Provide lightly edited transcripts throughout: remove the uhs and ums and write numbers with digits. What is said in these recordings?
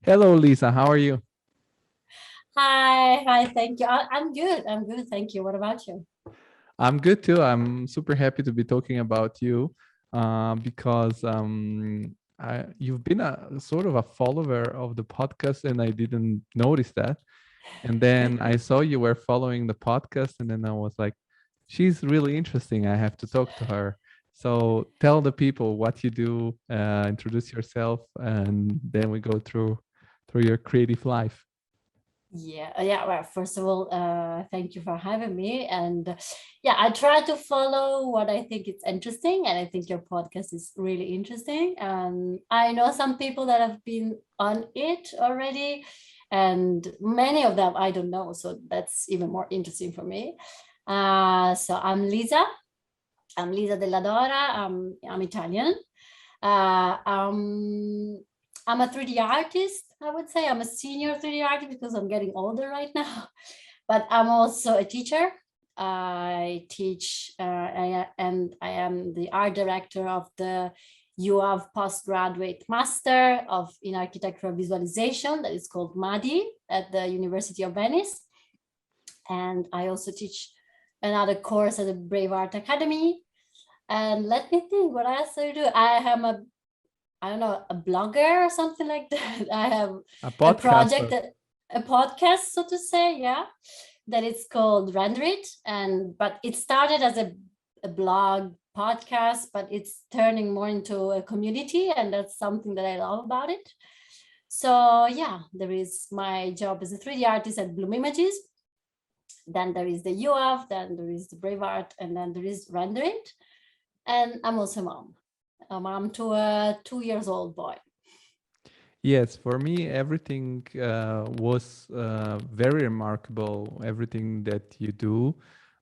Hello, Lisa. How are you? Hi, thank you. I'm good. I'm good. Thank you. What about you? I'm good too. I'm super happy to be talking about you because you've been a sort of a follower of the podcast, and I didn't notice that. And then I saw you were following the podcast, and then I was like, she's really interesting. I have to talk to her. So tell the people what you do, introduce yourself, and then we go through your creative life. Yeah. Well, first of all, thank you for having me. And yeah, I try to follow what I think is interesting, and I think your podcast is really interesting. And I know some people that have been on it already, and many of them I don't know. So that's even more interesting for me. So I'm Lisa. I'm Lisa della Dora. I'm Italian. Uh, um, I'm a 3D artist, I would say. I'm a senior 3D artist because I'm getting older right now. But I'm also a teacher. I teach, and I am the art director of the UAV postgraduate master of in architectural visualization that is called MADI at the University of Venice. And I also teach another course at the Brave Art Academy. And let me think, what else do I do? I don't know, a blogger or something like that. I have A a project podcaster. that a podcast, so to say, yeah, that it's called Render It. And but it started as a blog podcast, but it's turning more into a community, and that's something that I love about it. So yeah, there is my job as a 3D artist at Bloom Images. Then there is the UF, then there is the Brave Art, and then there is Render It. And I'm also a mom to a 2 years old boy. Yes, for me, everything was very remarkable, everything that you do.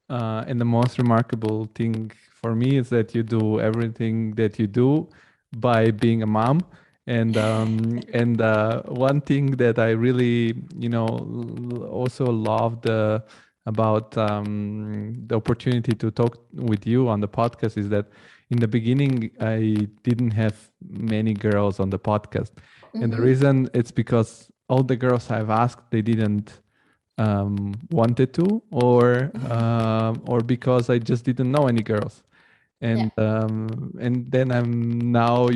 And the most remarkable thing for me is that you do everything that you do by being a mom. And one thing that I really, also loved about the opportunity to talk with you on the podcast is that in the beginning, I didn't have many girls on the podcast. And the Mm-hmm. reason it's because all the girls I've asked, they didn't wanted to, or because I just didn't know any girls. Yeah. And then I'm now,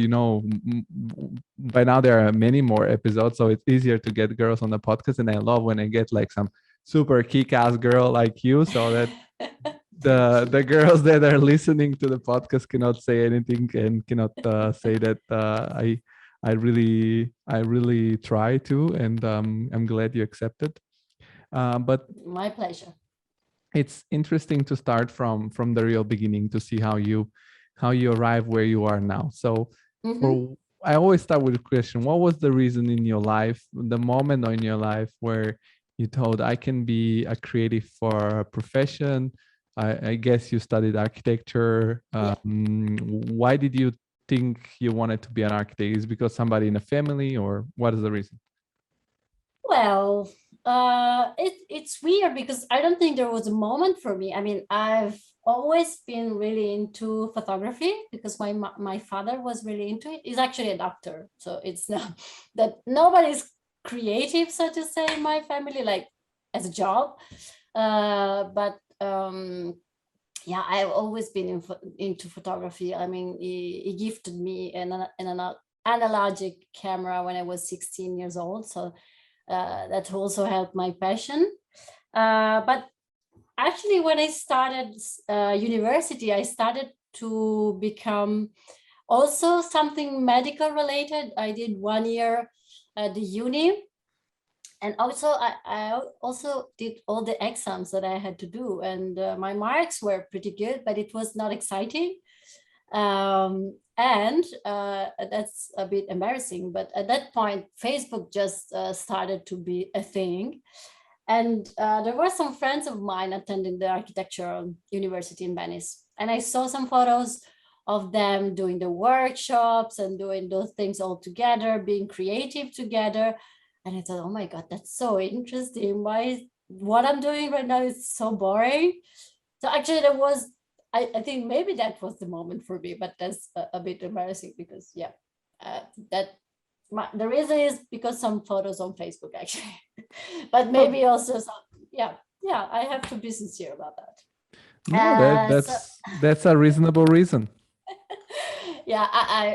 by now there are many more episodes, so it's easier to get girls on the podcast. And I love when I get like some super kick-ass girl like you, so that the girls that are listening to the podcast cannot say anything and cannot say that I really try to, and I'm glad you accepted. But My pleasure. it's interesting to start from the real beginning to see how you arrive where you are now. So Mm-hmm. for I always start with a question: what was the reason in your life, the moment in your life where you thought I can be a creative for a profession? I guess you studied architecture. Yeah. Why did you think you wanted to be an architect? Is it because somebody in the family, or what is the reason? Well, it's weird because I don't think there was a moment for me. I mean, I've always been really into photography because my father was really into it. He's actually a doctor, so it's not that nobody's creative, so to say, in my family, like as a job. But yeah, I've always been into photography. I mean, he gifted me an analogic camera when I was 16 years old, so that also helped my passion. But actually, when I started university, I started to become also something medical related. I did 1 year at the uni, and also I also did all the exams that I had to do, and my marks were pretty good, but it was not exciting. And that's a bit embarrassing, but at that point Facebook just started to be a thing. And there were some friends of mine attending the architectural university in Venice, and I saw some photos of them doing the workshops and doing those things all together, being creative together. And I thought, oh my God, that's so interesting. What I'm doing right now is so boring. So actually, there was, I think maybe that was the moment for me, but that's a bit embarrassing because, yeah, that the reason is because some photos on Facebook actually, but maybe also some, yeah, I have to be sincere about that. No, that's a reasonable reason. Yeah,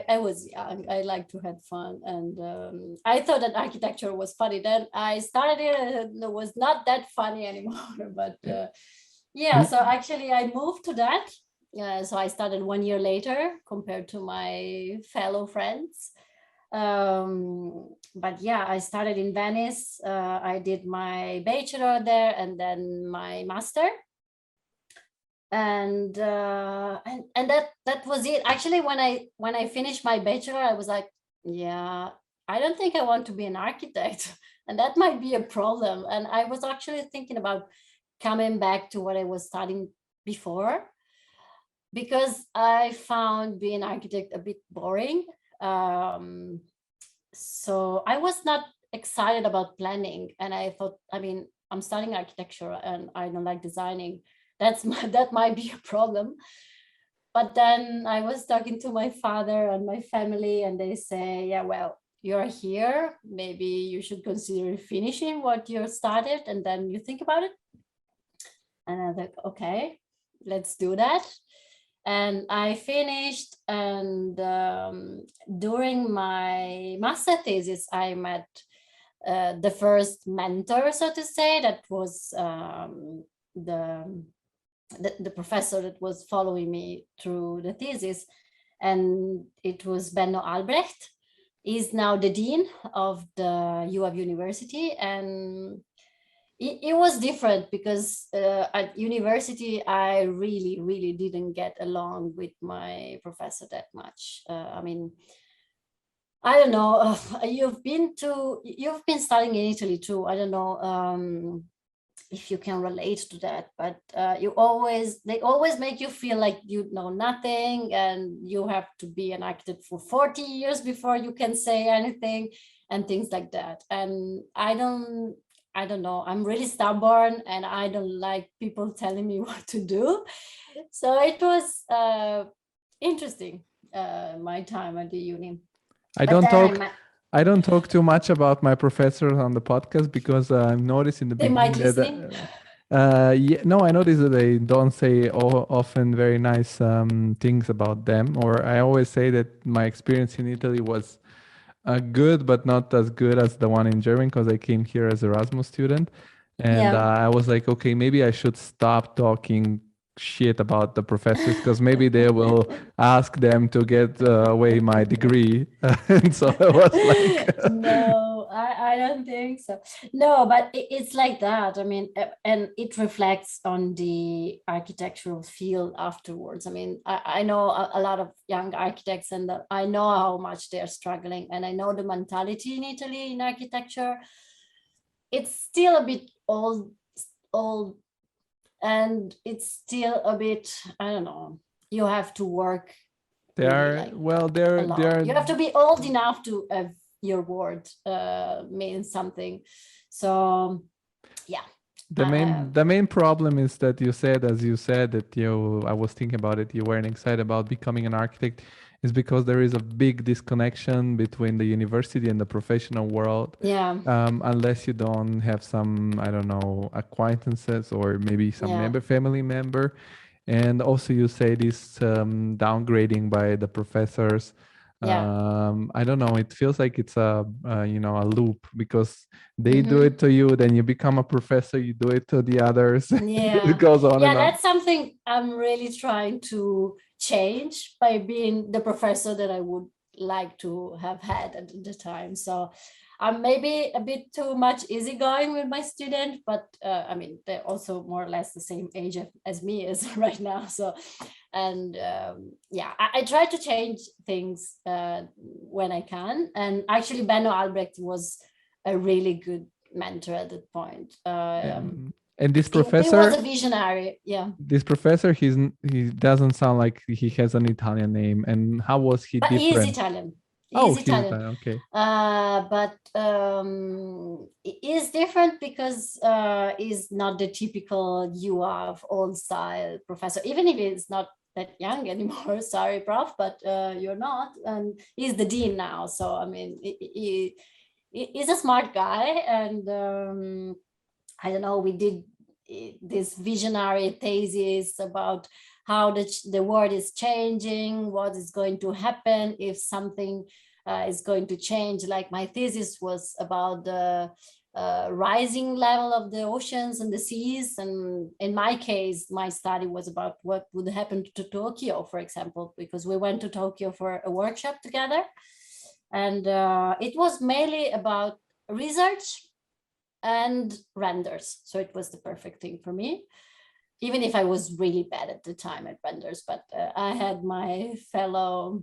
I was young. I like to have fun, and I thought that architecture was funny. Then I started it, and it was not that funny anymore. But yeah, so actually I moved to that. So I started 1 year later compared to my fellow friends. But yeah, I started in Venice. I did my bachelor there and then my master. And that was it. Actually, when I finished my bachelor, I was like, yeah, I don't think I want to be an architect, and that might be a problem. And I was actually thinking about coming back to what I was studying before, because I found being an architect a bit boring. So I was not excited about planning, and I thought, I mean, I'm studying architecture and I don't like designing. That might be a problem. But then I was talking to my father and my family, and they say, yeah, well, you're here, maybe you should consider finishing what you started and then you think about it. And I was like, okay, let's do that. And I finished, and during my master thesis I met the first mentor, so to say, that was the professor that was following me through the thesis, and it was Benno Albrecht. He's now the dean of the UAV University, and it was different because at university I really didn't get along with my professor that much. I mean, I don't know. You've been studying in Italy too. I don't know if you can relate to that, but they always make you feel like you know nothing, and you have to be an architect for 40 years before you can say anything, and things like that. And I don't know. I'm really stubborn, and I don't like people telling me what to do. So it was interesting, my time at the uni. I don't talk. I don't talk too much about my professors on the podcast because I've noticed in the they beginning might listen. yeah, no, I noticed that they don't say often very nice things about them. Or I always say that my experience in Italy was good, but not as good as the one in Germany because I came here as Erasmus student, and Yeah. I was like, okay, maybe I should stop talking shit about the professors because maybe they will ask them to get away my degree. And so I was like, No, I don't think so. No, but it's like that. I mean, and it reflects on the architectural field afterwards. I mean, I know a lot of young architects, and I know how much they're struggling, and I know the mentality in Italy in architecture. It's still a bit old, and it's still a bit, I don't know, you have to work they really are like well, a they lot. are You have to be old enough to have your word mean something. So yeah. the main problem is that you said, as you said, that I was thinking about it, you weren't excited about becoming an architect, is because there is a big disconnection between the university and the professional world. Yeah. Unless you don't have some, I don't know, acquaintances or maybe some Yeah. family member. And also you say this downgrading by the professors. Yeah. I don't know, it feels like it's a a loop, because they do Mm-hmm. it to you, then you become a professor, you do it to the others. It Yeah. goes on Yeah, and on. that's something I'm really trying to change by being the professor that I would like to have had at the time. So I'm maybe a bit too much easygoing with my student, but I mean, they're also more or less the same age as me is right now. So, and yeah, I try to change things when I can. And actually, Benno Albrecht was a really good mentor at that point. And this He was a professor, visionary. Yeah. he doesn't sound like he has an Italian name. And how was he He is different? Italian. He Oh, is he's Italian. Italian. Okay. But it is different because he's not the typical UAV old style professor. Even if he's not that young anymore. Sorry, prof, but you're not. And he's the dean now. So, I mean, he's a smart guy. And I don't know, we did this visionary thesis about how the world is changing, what is going to happen if something is going to change. Like my thesis was about the rising level of the oceans and the seas. And in my case, my study was about what would happen to Tokyo, for example, because we went to Tokyo for a workshop together. And it was mainly about research and renders. So it was the perfect thing for me, even if I was really bad at the time at renders. But I had my fellow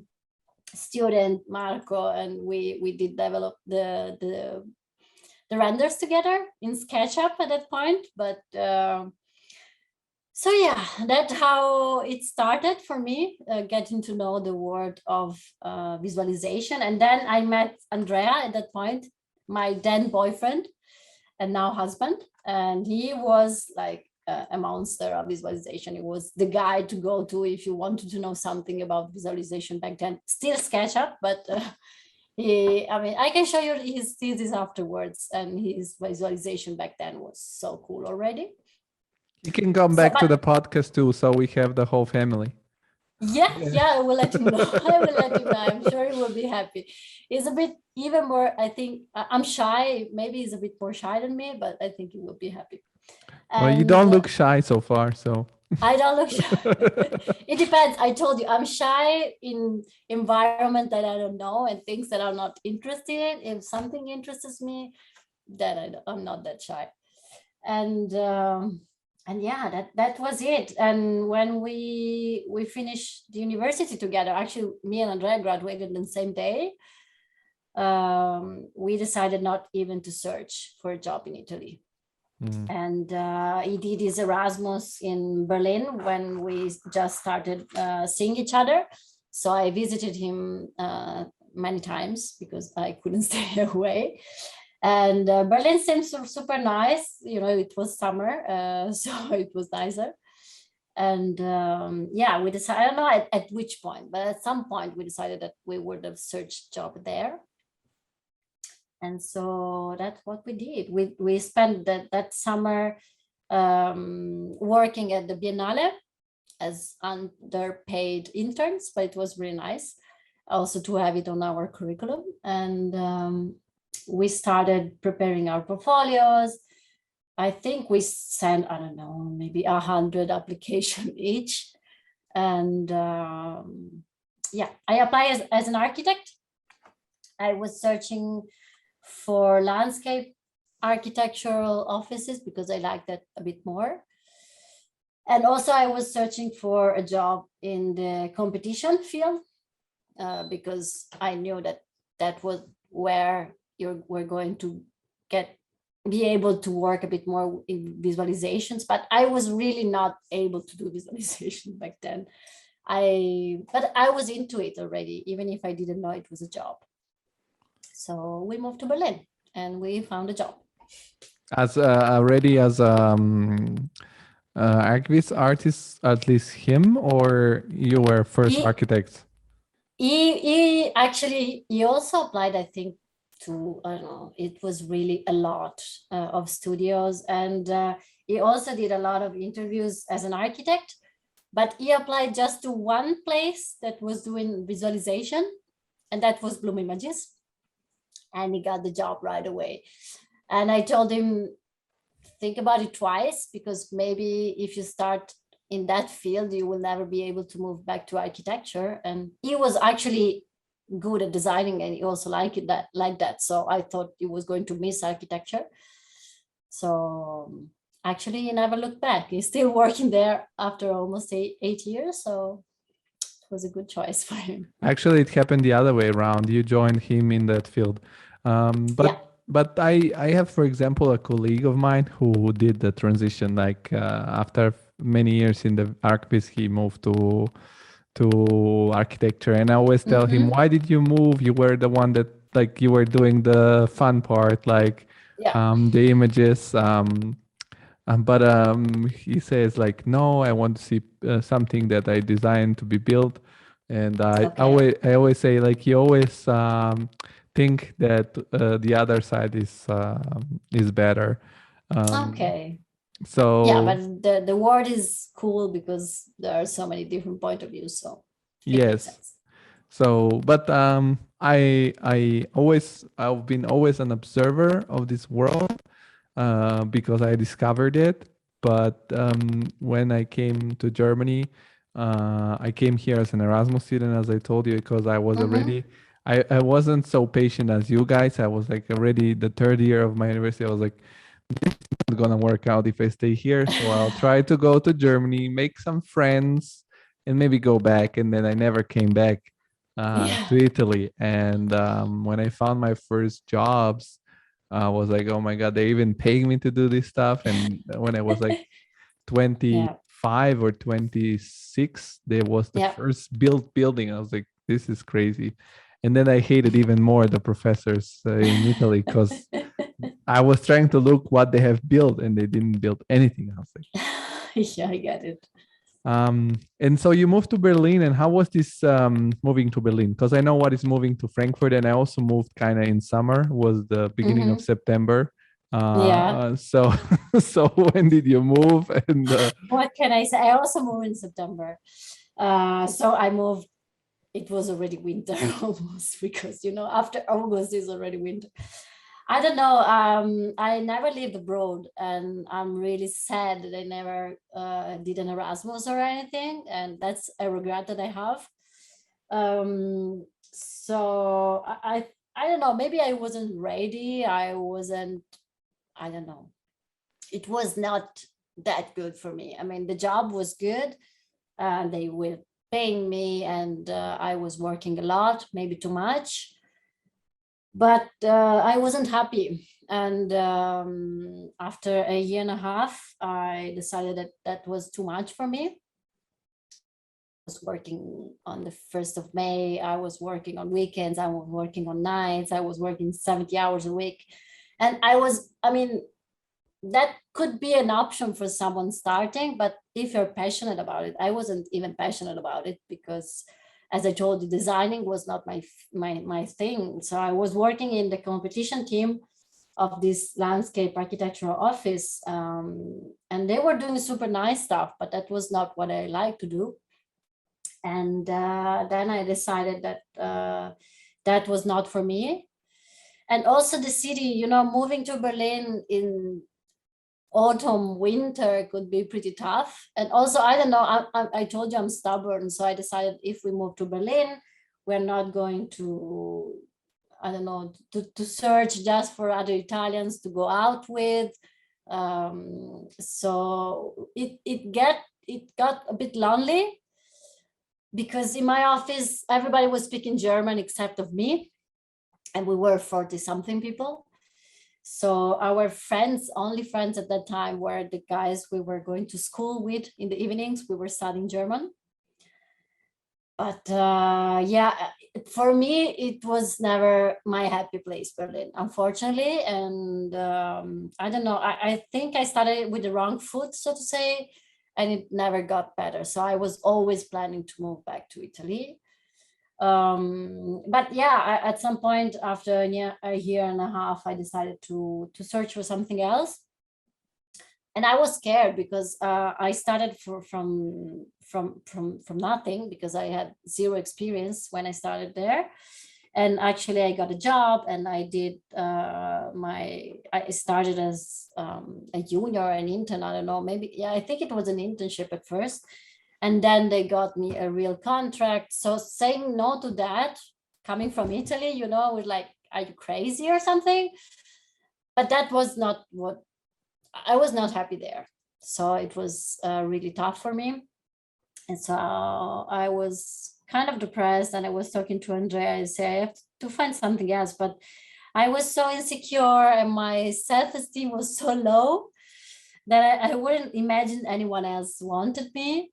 student, Marco, and we did develop the renders together in SketchUp at that point. But so yeah, that's how it started for me, getting to know the world of visualization. And then I met Andrea at that point, my then boyfriend and now husband. And he was like a monster of visualization. He was the guy to go to if you wanted to know something about visualization back then. Still SketchUp, but I can show you his thesis afterwards, and his visualization back then was so cool already. You can come back to the podcast too, so we have the whole family. Yeah, I will let him know. I will let him know. I'm sure he will be happy. He's a bit even more, I think, I'm shy. Maybe he's a bit more shy than me, but I think he will be happy. Well, you don't look shy so far, so. I don't look shy. It depends. I told you, I'm shy in environment that I don't know and things that I'm not interested in. If something interests me, then I'm not that shy. And yeah, that was it. And when we finished the university together, actually me and Andrea graduated on the same day, we decided not even to search for a job in Italy. And he did his Erasmus in Berlin when we just started seeing each other. So I visited him many times because I couldn't stay away. And Berlin seems super nice. You know, it was summer, so it was nicer. And we decided, I don't know at which point, but at some point we decided that we would have searched job there. And so that's what we did. We spent that summer working at the Biennale as underpaid interns, but it was really nice also to have it on our curriculum. And we started preparing our portfolios. I think we sent, I don't know, maybe 100 applications each. And I applied as an architect. I was searching for landscape architectural offices because I like that a bit more. And also I was searching for a job in the competition field because I knew that was where we're going to be able to work a bit more in visualizations, but I was really not able to do visualization back then. But I was into it already, even if I didn't know it was a job. So we moved to Berlin and we found a job. As archviz artist, at least him, or you were first architect? He also applied, I think, to, I don't know, it was really a lot of studios. And he also did a lot of interviews as an architect, but he applied just to one place that was doing visualization, and that was Bloom Images. And he got the job right away. And I told him, think about it twice, because maybe if you start in that field, you will never be able to move back to architecture. And he was actually good at designing, and he also liked it like that. So I thought he was going to miss architecture. So actually, he never looked back. He's still working there after almost eight years. So was a good choice for him. Actually, it happened the other way around. You joined him in that field. But I have, for example, a colleague of mine who did the transition. Like after many years in the archviz, he moved to architecture. And I always tell him, why did you move? You were the one that, like, you were doing the fun part, like the images. But he says like, no, I want to see something that I designed to be built. And Okay. I always say like, he always think that the other side is better. Um, Okay. Yeah, so but the word is cool because there are so many different point of views, so it makes yes. sense. So, but I've been always an observer of this world because I discovered it. But when I came to Germany, I came here as an Erasmus student, as I told you, because I was Mm-hmm. already, I wasn't so patient as you guys. I was like already the third year of my university. I was like, not gonna work out if I stay here. So I'll try to go to Germany, make some friends, and maybe go back. And then I never came back Yeah. to Italy. And when I found my first jobs, I was like, oh my god, they even paying me to do this stuff. And when I was like Yeah. 25 or 26, there was the Yeah. first built building. I was like, this is crazy. And then I hated even more the professors in Italy because I was trying to look what they have built and they didn't build anything. I was like, Yeah, I get it. and so you moved to Berlin, and how was this moving to Berlin? Because I know what is moving to Frankfurt, and I also moved kind of in summer, was the beginning of Mm-hmm. September. Yeah. So so when did you move? And What can I say? I also moved in September. So I moved, it was already winter almost because, after August is already winter. I don't know. I never lived abroad, and I'm really sad that I never did an Erasmus or anything, and that's a regret that I have. So I don't know. Maybe I wasn't ready. I wasn't. I don't know. It was not that good for me. I mean, the job was good, and they were paying me, and I was working a lot, maybe too much, but I wasn't happy. And after a year and a half, I decided that that was too much for me. I was working on the 1st of May. I was working on weekends. I was working on nights. I was working 70 hours a week. And I mean, that could be an option for someone starting, but if you're passionate about it, I wasn't even passionate about it because, as I told you, designing was not my thing. So I was working in the competition team of this landscape architectural office, and they were doing super nice stuff, but that was not what I like to do. And then I decided that that was not for me. And also the city, moving to Berlin in autumn, winter could be pretty tough. And also, I don't know, I told you I'm stubborn. So I decided if we move to Berlin, we're not going to, I don't know, to search just for other Italians to go out with. So it got a bit lonely because in my office, everybody was speaking German except of me. And we were 40 something people. So our friends, only friends at that time, were the guys we were going to school with in the evenings. We were studying German. But yeah, for me, it was never my happy place, Berlin, unfortunately. And I don't know, I think I started with the wrong foot, so to say, and it never got better. So I was always planning to move back to Italy. But yeah, at some point after a year and a half, I decided to search for something else. And I was scared because I started from nothing because I had zero experience when I started there. And actually, I got a job, and I did I started as a junior, an intern. I don't know, maybe, yeah, I think it was an internship at first, and then they got me a real contract. So saying no to that, coming from Italy, was like, are you crazy or something? But that was not what I was not happy there. So it was really tough for me. And so I was kind of depressed, and I was talking to Andrea. I say, I have to find something else. But I was so insecure, and my self-esteem was so low that I wouldn't imagine anyone else wanted me.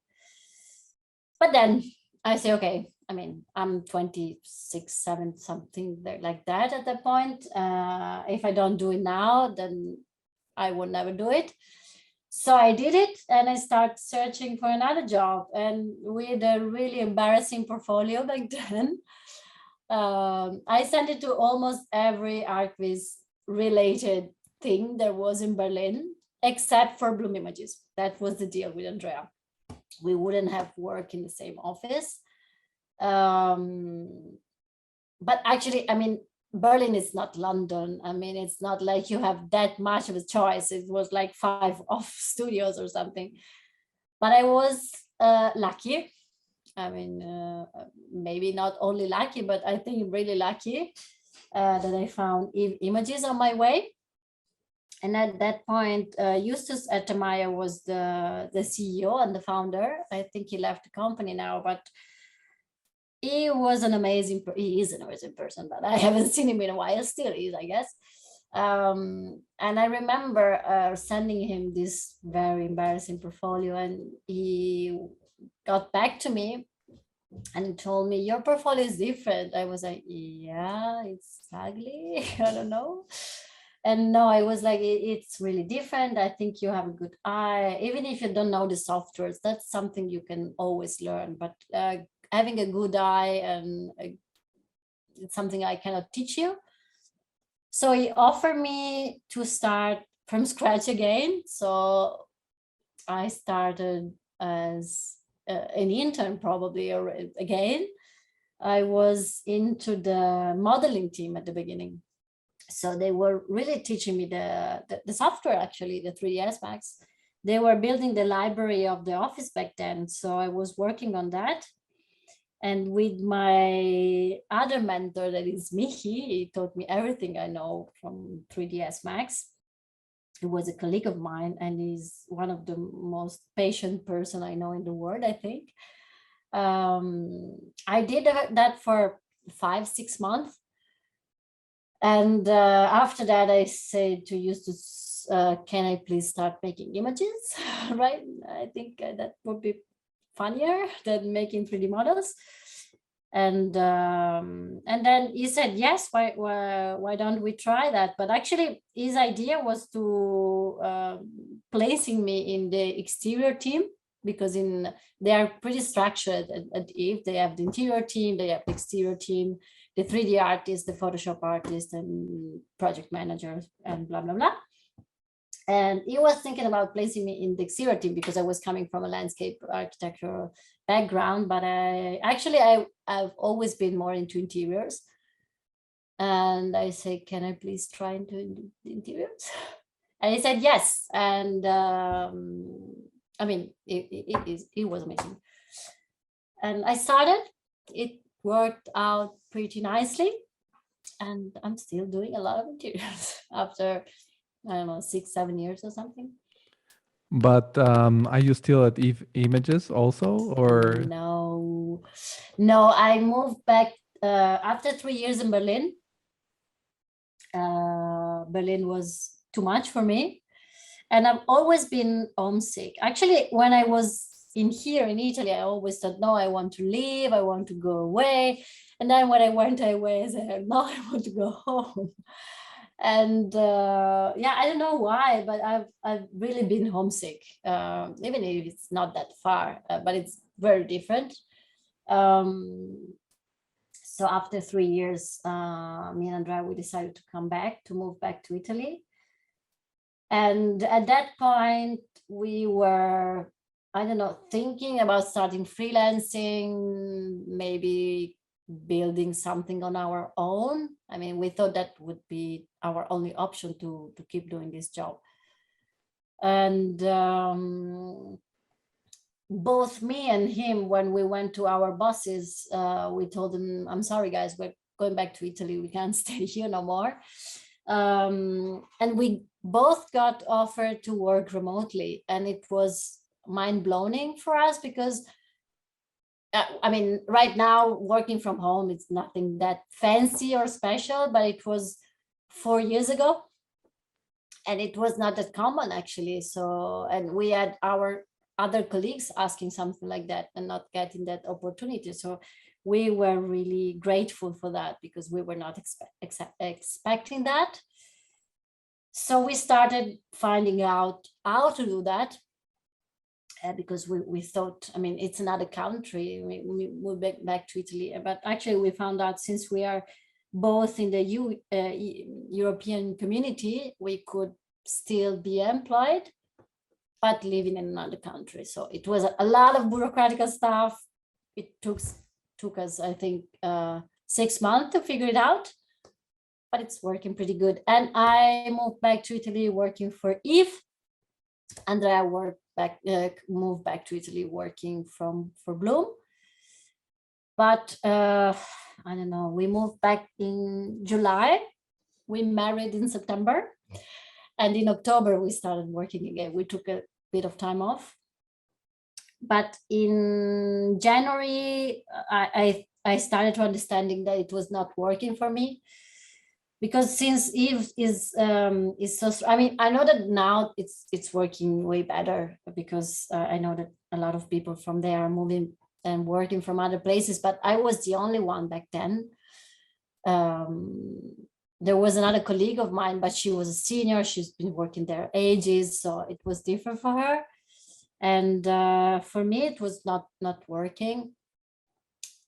But then I say, okay, I mean, I'm 26, 7, something like that at that point. If I don't do it now, then I will never do it. So I did it, and I started searching for another job, and with a really embarrassing portfolio back then. I sent it to almost every archviz related thing there was in Berlin, except for Bloom Images. That was the deal with Andrea. We wouldn't have worked in the same office. But actually, I mean, Berlin is not London. I mean, it's not like you have that much of a choice. It was like 5 off studios or something. But I was lucky. I mean, maybe not only lucky, but I think really lucky that I found images on my way. And at that point, Justus Ettermeyer was the CEO and the founder. I think he left the company now, but he is an amazing person, but I haven't seen him in a while. Still is, I guess. And I remember sending him this very embarrassing portfolio, and he got back to me and told me, your portfolio is different. I was like, yeah, it's ugly. I don't know. And no, I was like, it's really different. I think you have a good eye. Even if you don't know the softwares, that's something you can always learn. But having a good eye, and it's something I cannot teach you. So he offered me to start from scratch again. So I started as an intern probably, or again. I was into the modeling team at the beginning. So they were really teaching me the software, actually, the 3ds Max. They were building the library of the office back then. So I was working on that. And with my other mentor, that is Michi, he taught me everything I know from 3ds Max. He was a colleague of mine, and he's one of the most patient person I know in the world, I think. I did that for 5-6 months. And after that, I said to Justus, can I please start making images? Right? I think that would be funnier than making 3D models. And then he said, yes, why don't we try that? But actually, his idea was to placing me in the exterior team, because they are pretty structured at Eve. They have the interior team, they have the exterior team, the 3D artist, the Photoshop artist, and project managers, and blah, blah, blah. And he was thinking about placing me in the exterior team because I was coming from a landscape architecture background, but I've always been more into interiors. And I said, can I please try into the interiors? And he said yes. And I mean, it was amazing. And I started. It worked out pretty nicely. And I'm still doing a lot of interiors after, I don't know, 6-7 years or something. But are you still at Eve Images also, or? No, I moved back after 3 years in Berlin. Berlin was too much for me. And I've always been homesick. Actually, when I was here in Italy, I always thought, no, I want to leave, I want to go away. And then when I went away, I said, no, I want to go home. And yeah, I don't know why, but I've really been homesick, even if it's not that far, but it's very different. So after 3 years, me and Andrea, we decided to move back to Italy. And at that point, we were, I don't know, thinking about starting freelancing, maybe building something on our own. I mean, we thought that would be our only option to keep doing this job. And both me and him, when we went to our bosses, we told them, I'm sorry, guys, we're going back to Italy. We can't stay here no more. And we both got offered to work remotely. And it was mind-blowing for us because I mean, right now working from home, it's nothing that fancy or special, but it was 4 years ago and it was not that common actually. So, and we had our other colleagues asking something like that and not getting that opportunity. So we were really grateful for that because we were not expecting that. So we started finding out how to do that, because we thought, I mean, it's another country. We moved back to Italy, but actually we found out, since we are both in the European community, we could still be employed, but living in another country. So it was a lot of bureaucratic stuff. It took us, I think, 6 months to figure it out, but it's working pretty good. And I moved back to Italy working for Eve. Andrea moved back to Italy working for Bloom. But I don't know, we moved back in July. We married in September. And in October, we started working again. We took a bit of time off. But in January, I started to understanding that it was not working for me. Because since Eve is so, I mean, I know that now it's working way better, because I know that a lot of people from there are moving and working from other places, but I was the only one back then. There was another colleague of mine, but she was a senior. She's been working there ages, so it was different for her. And for me, it was not working.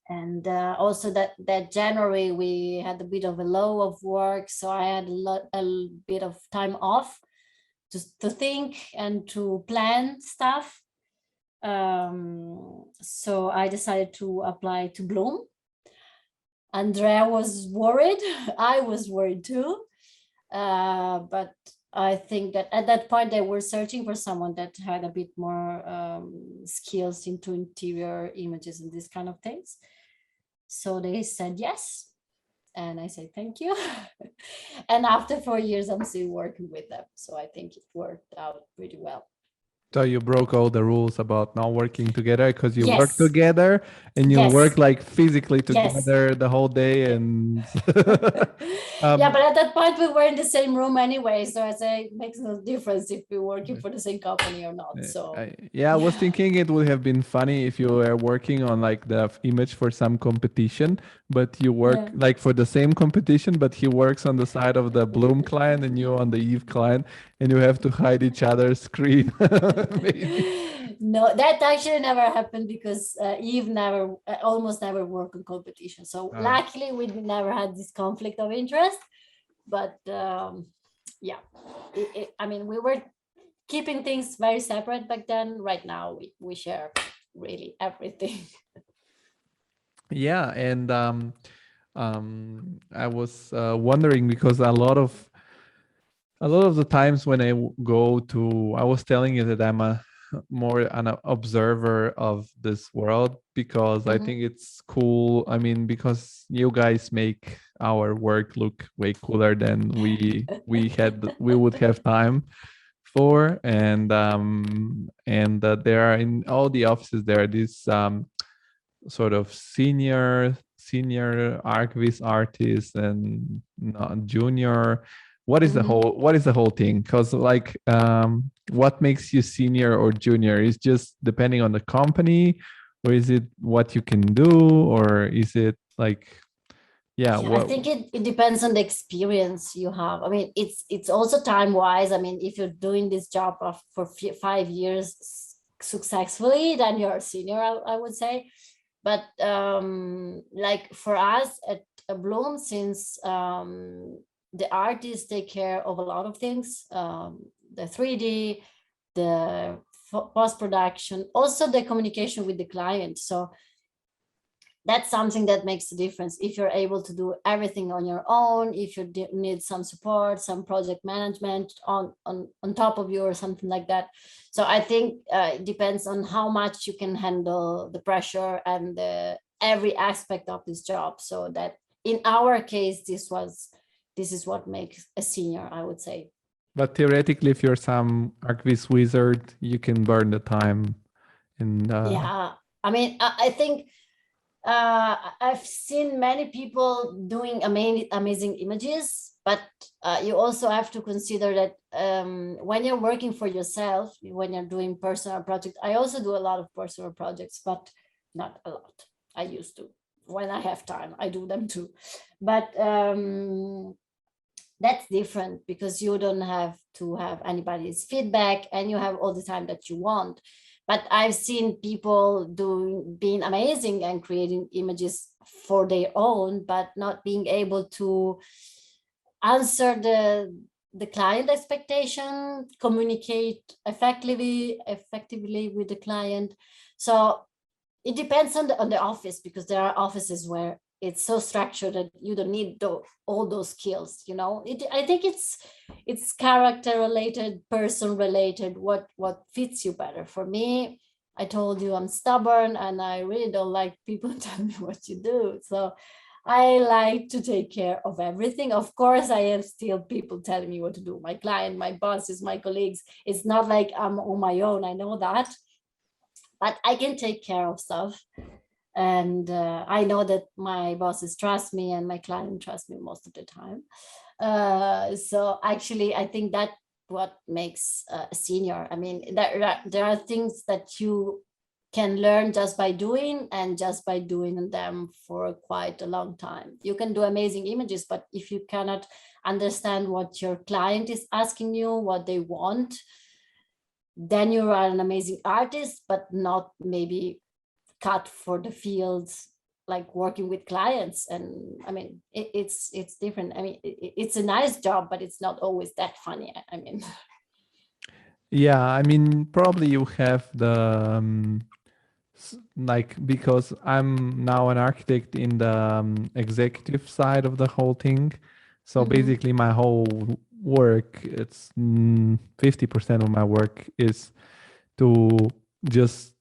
And also that January, we had a bit of a low of work. So I had a bit of time off to think and to plan stuff. So I decided to apply to Bloom. Andrea was worried. I was worried too. But I think that at that point, they were searching for someone that had a bit more skills into interior images and these kind of things. So they said yes. And I said, thank you. And after 4 years, I'm still working with them. So I think it worked out pretty well. So you broke all the rules about not working together, because you Yes. work together and you Yes. work like physically Yes. together the whole day. And yeah, but at that point we were in the same room anyway. So I say it makes no difference if we're working for the same company or not. So I was thinking it would have been funny if you were working on like the image for some competition, but you work like for the same competition, but he works on the side of the Bloom client and you on the Eve client, and you have to hide each other's screen. No, that actually never happened, because Eve almost never worked on competition. So luckily we never had this conflict of interest. But yeah, I mean, we were keeping things very separate back then. Right now we share really everything. Yeah, and I was wondering, because a lot of the times when I I was telling you that I'm more an observer of this world, because I think it's cool. I mean, because you guys make our work look way cooler than we would have time for. And there are, in all the offices, there are these sort of senior archviz artists and junior. What is the whole thing? Because like what makes you senior or junior is just depending on the company, or is it what you can do, or is it like I think it depends on the experience you have. I mean, it's also time wise. I mean, if you're doing this job for 5 years successfully, then you're a senior, I would say. But like for us at Bloom, since the artists take care of a lot of things, the 3D, the post-production, also the communication with the client. So that's something that makes a difference. If you're able to do everything on your own, if you need some support, some project management on top of you or something like that. So I think it depends on how much you can handle the pressure and every aspect of this job. So that in our case, this is what makes a senior, I would say. But theoretically, if you're some archviz wizard, you can burn the time. And yeah, I mean, I think I've seen many people doing amazing images, but you also have to consider that when you're working for yourself, when you're doing personal projects, I also do a lot of personal projects, but not a lot. I used to. When I have time, I do them too. But that's different because you don't have to have anybody's feedback and you have all the time that you want. But I've seen people being amazing and creating images for their own, but not being able to answer the client expectation, communicate effectively with the client. So it depends on the office, because there are offices where it's so structured that you don't need all those skills. I think it's character related, person related, what fits you better. For me, I told you I'm stubborn and I really don't like people tell me what to do. So I like to take care of everything. Of course, I have still people telling me what to do. My client, my bosses, my colleagues. It's not like I'm on my own. I know that. But I can take care of stuff. And I know that my bosses trust me and my client trust me most of the time. So actually, I think that what makes a senior. I mean, there are things that you can learn just by doing, and just by doing them for quite a long time. You can do amazing images, but if you cannot understand what your client is asking you, what they want, then you are an amazing artist, but not maybe cut for the fields, like working with clients. And I mean, it's different. I mean, it's a nice job, but it's not always that funny. I mean, Yeah, I mean, probably you have the like, because I'm now an architect in the executive side of the whole thing. So basically my whole work, it's 50% of my work is to just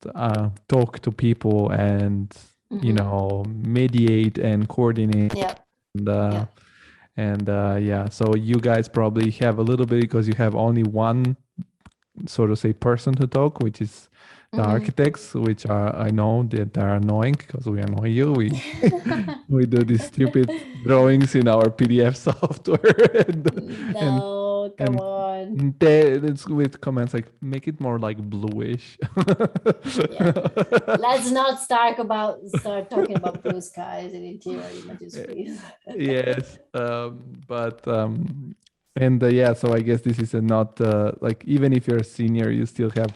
talk to people and mediate and coordinate. yeah, And yeah, yeah, so you guys probably have a little bit, because you have only one sort of say person to talk, which is the architects, which are, I know that are annoying, because we annoy you. We do these stupid drawings in our PDF software. no, come on. It's with comments like, make it more like bluish. Yeah, let's not start talking about blue skies and interior images, please. Yes, but and yeah, so I guess this is a not like, even if you're a senior, you still have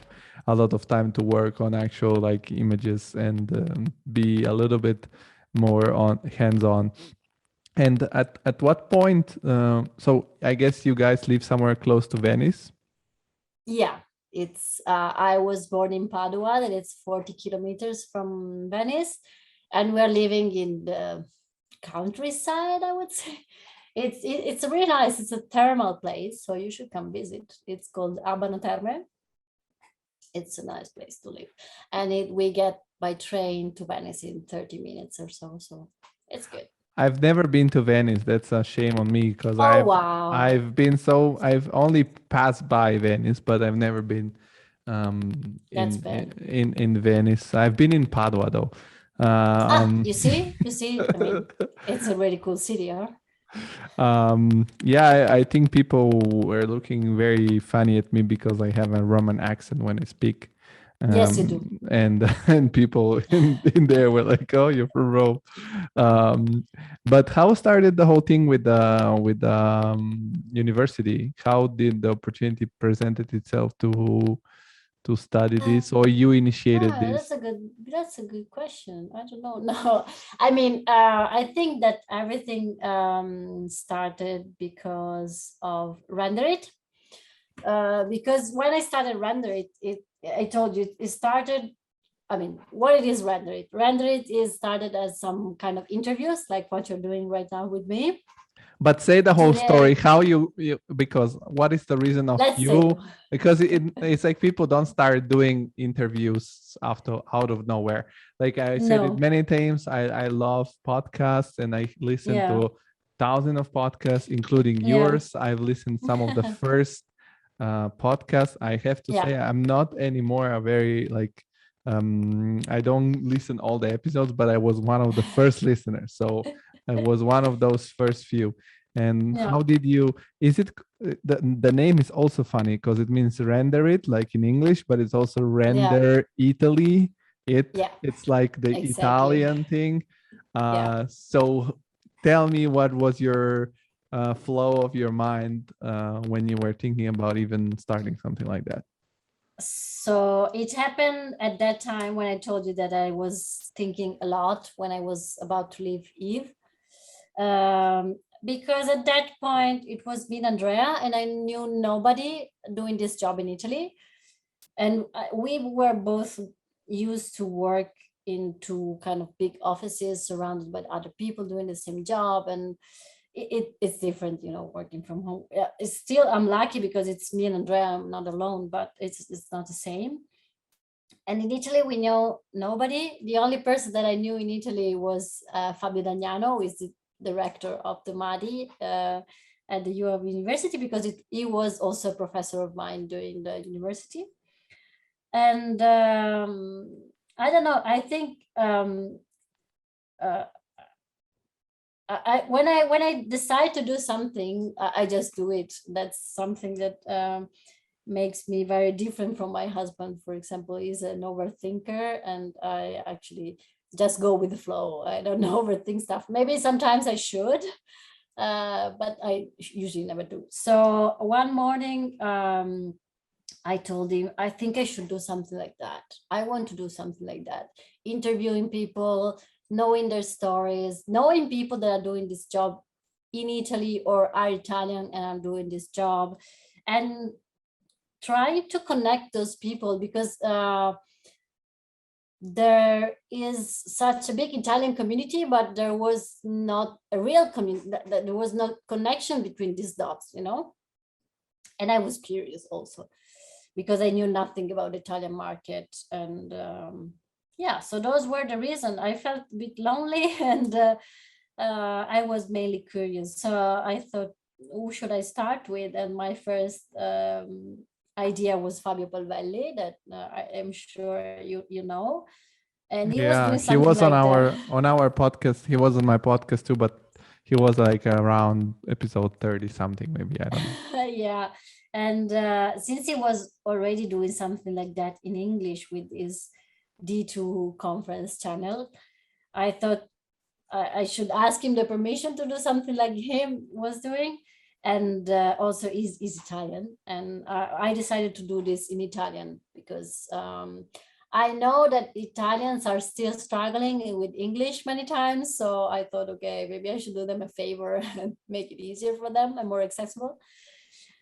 a lot of time to work on actual like images and be a little bit more on hands-on. And at what point? So I guess you guys live somewhere close to Venice. Yeah, it's I was born in Padua, and it's 40 kilometers from Venice, and we're living in the countryside, I would say. It's really nice. It's a thermal place, so you should come visit. It's called Abano Terme. It's a nice place to live, and we get by train to Venice in 30 minutes or so. So it's good. I've never been to Venice. That's a shame on me, because Oh wow, I've only passed by Venice, but I've never been that's bad. in Venice. I've been in Padua though. You see. I mean, it's a really cool city, huh? Yeah, I think people were looking very funny at me because I have a Roman accent when I speak. Yes, you do. And people in there were like, "Oh, you're from Rome." But how started the whole thing with the university? How did the opportunity presented itself to study this, or you initiated this? That's a good question. I don't know. No, I mean, I think that everything started because of Render It. Because when I started Render It, I told you it started. I mean, what it is Render It? Render It is started as some kind of interviews, like what you're doing right now with me. But say the whole story, how you because what is the reason of you? Because it's like people don't start doing interviews out of nowhere. Like I said it many times, I love podcasts and I listen to thousands of podcasts, including yours. I've listened some of the first podcasts. I have to say I'm not anymore a very like I don't listen all the episodes, but I was one of the first listeners. So I was one of those first few. And how did you, is it, the name is also funny because it means render it like in English, but it's also render Italy. It's like the Italian thing. So tell me, what was your flow of your mind when you were thinking about even starting something like that? So it happened at that time when I told you that I was thinking a lot when I was about to leave Eve. Because at that point it was me and Andrea, and I knew nobody doing this job in Italy. And we were both used to work into kind of big offices surrounded by other people doing the same job. And it's different, working from home. Yeah, it's still, I'm lucky because it's me and Andrea, I'm not alone, but it's not the same. And in Italy, we know nobody. The only person that I knew in Italy was Fabio Dagnano, who is the director of the MADI at the UAV University, because he was also a professor of mine during the university. And I don't know, I think when I decide to do something, I just do it. That's something that makes me very different from my husband, for example. He's an overthinker, and I actually just go with the flow. I don't overthink stuff. Maybe sometimes I should, but I usually never do. So one morning, I told him, I think I should do something like that. I want to do something like that. Interviewing people, knowing their stories, knowing people that are doing this job in Italy or are Italian and are doing this job, and trying to connect those people, because there is such a big Italian community, but there was not a real community. There was no connection between these dots, And I was curious also, because I knew nothing about the Italian market. And so those were the reason. I felt a bit lonely, and I was mainly curious. So I thought, who should I start with? And my first idea was Fabio Polvelli, that I am sure you know. And he was doing something he was like on our podcast. He was on my podcast too, but he was like around episode 30 something, maybe, I don't know. Yeah. And since he was already doing something like that in English with his D2 conference channel, I thought I should ask him the permission to do something like him was doing. And also he's Italian. And I decided to do this in Italian because I know that Italians are still struggling with English many times. So I thought, okay, maybe I should do them a favor and make it easier for them and more accessible.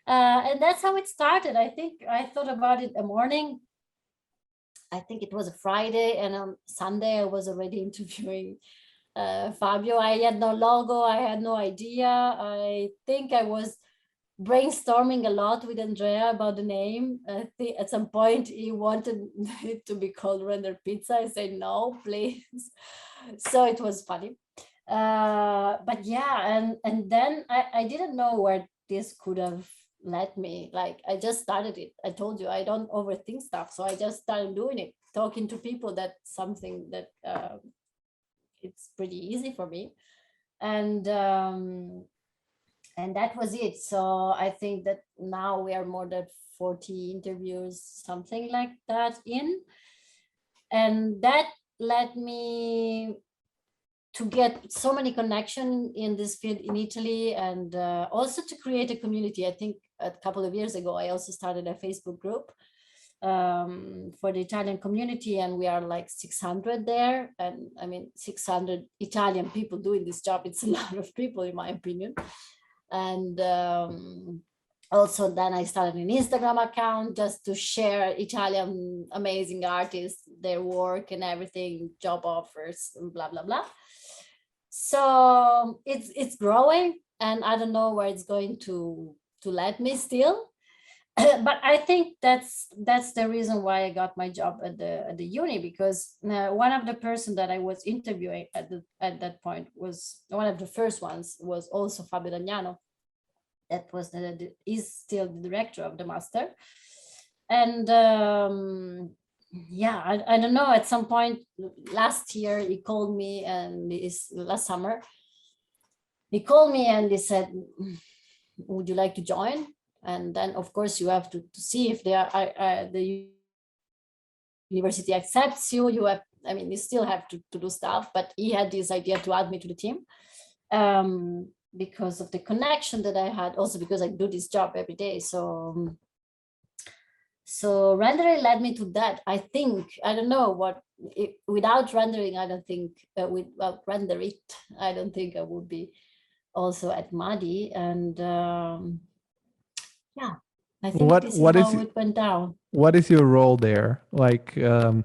And that's how it started. I think I thought about it a morning. I think it was a Friday, and on Sunday I was already interviewing Fabio. I had no logo. I had no idea. I think I was brainstorming a lot with Andrea about the name. I think at some point he wanted it to be called Render Pizza. I said, no, please. So it was funny. But yeah, and then I didn't know where this could have led me. Like, I just started it. I told you I don't overthink stuff, so I just started doing it, talking to people. That's something that it's pretty easy for me, and that was it. So I think that now we are more than 40 interviews, something like that in, and that led me to get so many connections in this field in Italy, and also to create a community. I think a couple of years ago, I also started a Facebook group for the Italian community, and we are like 600 there. And I mean, 600 Italian people doing this job, it's a lot of people in my opinion. And also then I started an Instagram account just to share Italian amazing artists, their work and everything, job offers and blah, blah, blah. So it's growing, and I don't know where it's going to lead me still. But I think that's the reason why I got my job at the uni, because one of the person that I was interviewing at that point was one of the first ones, was also Fabio Dagnano. That was is still the director of the master. And yeah, I don't know, at some point last year he called me, and last summer he called me and he said, would you like to join? And then of course you have to see if they are the university accepts you. You have, I mean, you still have to do stuff, but he had this idea to add me to the team. because of the connection that I had, also because I do this job every day. So rendering led me to that. I think, I don't know what, without rendering, I don't think, without render it, I don't think I would be also at Madi. And yeah, I think this is how it went down. What is your role there? Like, are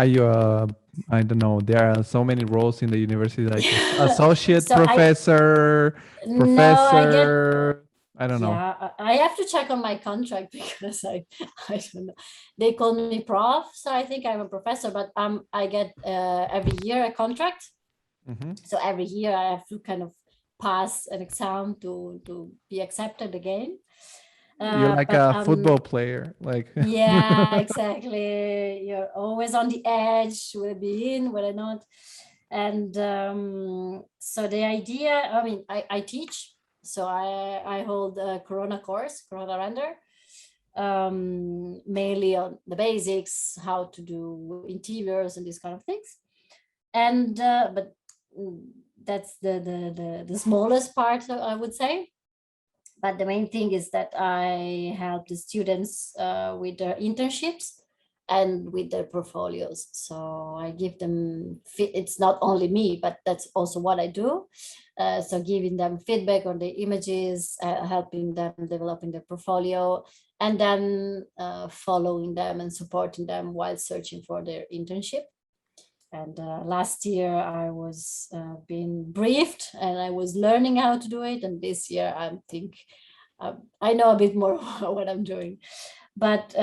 you I don't know, there are so many roles in the university, like associate So professor, professor. I don't know. Yeah, I have to check on my contract because I don't know. They call me prof, so I think I'm a professor, but I get every year a contract. So every year I have to kind of pass an exam to be accepted again. You're like a football player, like. Yeah, exactly. You're always on the edge. Will I be in? Will I not? And so the idea, I mean, I teach. So I hold a Corona course, Corona Render, mainly on the basics, how to do interiors and these kind of things. And but that's the smallest part, I would say. But the main thing is that I help the students with their internships and with their portfolios. So I give them, it's not only me, but that's also what I do. So giving them feedback on the images, helping them developing their portfolio, and then following them and supporting them while searching for their internship. And last year I was being briefed and I was learning how to do it. And this year I think I know a bit more what I'm doing. But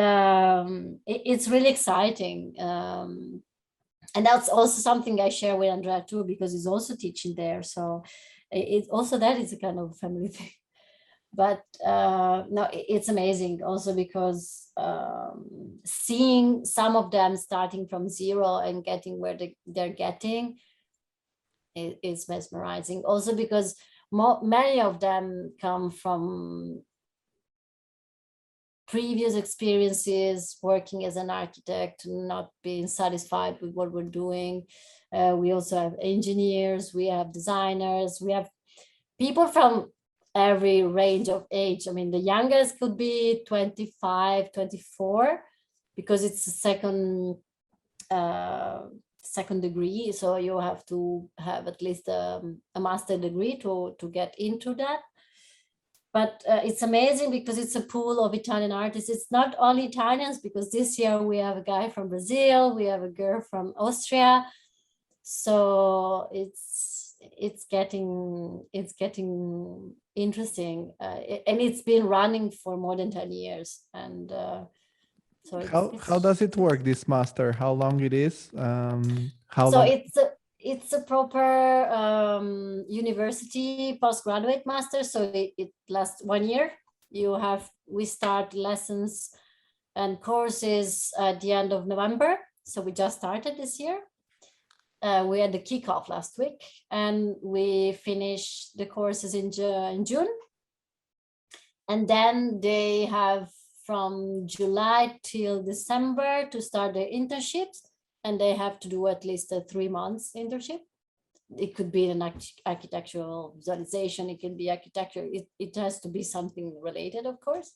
it's really exciting. And that's also something I share with Andrea too, because he's also teaching there. So it's also that is a kind of family thing. But no, it's amazing also because seeing some of them starting from zero and getting where they're getting is mesmerizing. Also because many of them come from previous experiences working as an architect, not being satisfied with what we're doing. We also have engineers, we have designers, we have people from every range of age. I mean, the youngest could be 25, 24, because it's a second degree. So you have to have at least a master degree to get into that. But it's amazing because it's a pool of Italian artists. It's not only Italians, because this year we have a guy from Brazil, we have a girl from Austria. So it's getting interesting, and it's been running for more than 10 years. And so how does it work, this master? How long it is? How so long? it's a proper university postgraduate master. So it lasts 1 year. We start lessons and courses at the end of November. So we just started this year. We had the kickoff last week, and we finished the courses in June. And then they have from July till December to start their internships, and they have to do at least a 3 months internship. It could be an architectural visualization, it can be architecture, it has to be something related, of course.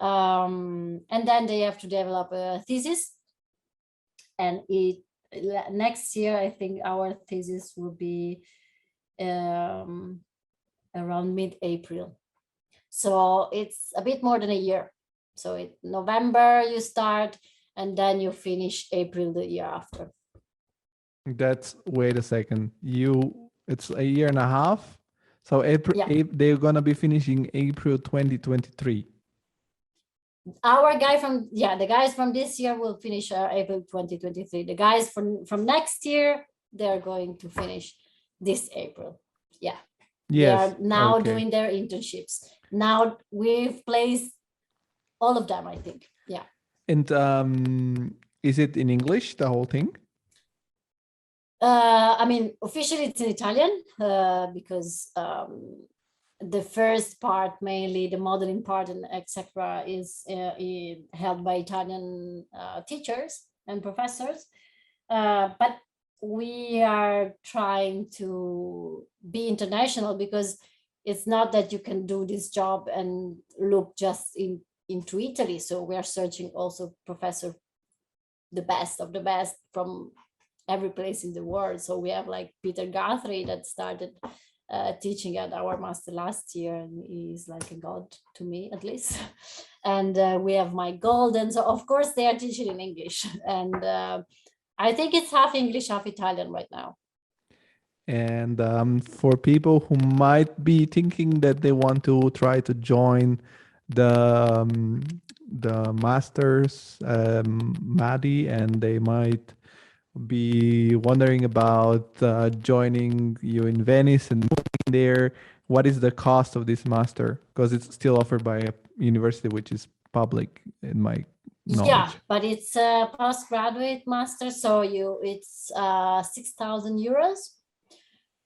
And then they have to develop a thesis, and next year I think our thesis will be around mid-April. So it's a bit more than a year. So November you start, and then you finish April the year after. Wait a second. It's a year and a half. So they're gonna be finishing April 2023. The guys from this year will finish April 2023. The guys from next year, they're going to finish this April. Yeah. Yes. They are now doing their internships. Now we've placed all of them, I think. Yeah. And is it in English, the whole thing? I mean, officially it's in Italian because the first part, mainly the modeling part and etc., is held by Italian teachers and professors. But we are trying to be international, because it's not that you can do this job and look just into Italy. So we are searching also professor, the best of the best from every place in the world. So we have like Peter Guthrie that started teaching at our master last year, and he's like a god to me, at least. And we have Mike Golden. So of course they are teaching in English, and I think it's half English, half Italian right now. And for people who might be thinking that they want to try to join the masters, Maddie, and they might be wondering about joining you in Venice and moving there, what is the cost of this master? Because it's still offered by a university which is public, in my knowledge. Yeah, but it's a postgraduate master, so it's 6,000 euros.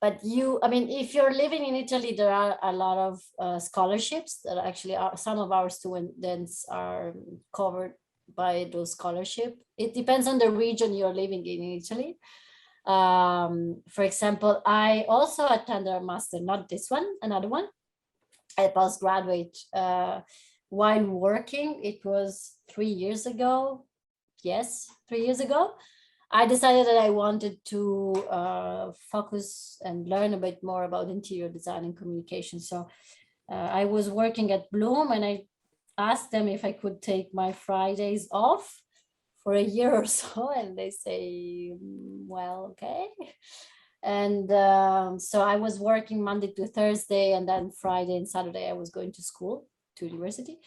But if you're living in Italy, there are a lot of scholarships that actually some of our students are covered by those scholarships. It depends on the region you're living in Italy. For example, I also attended a master, not this one, another one, a postgraduate while working. It was 3 years ago. Yes, 3 years ago. I decided that I wanted to focus and learn a bit more about interior design and communication. So I was working at Bloom, and I asked them if I could take my Fridays off for a year or so. And they say, well, okay. And so I was working Monday to Thursday, and then Friday and Saturday I was going to school, to university.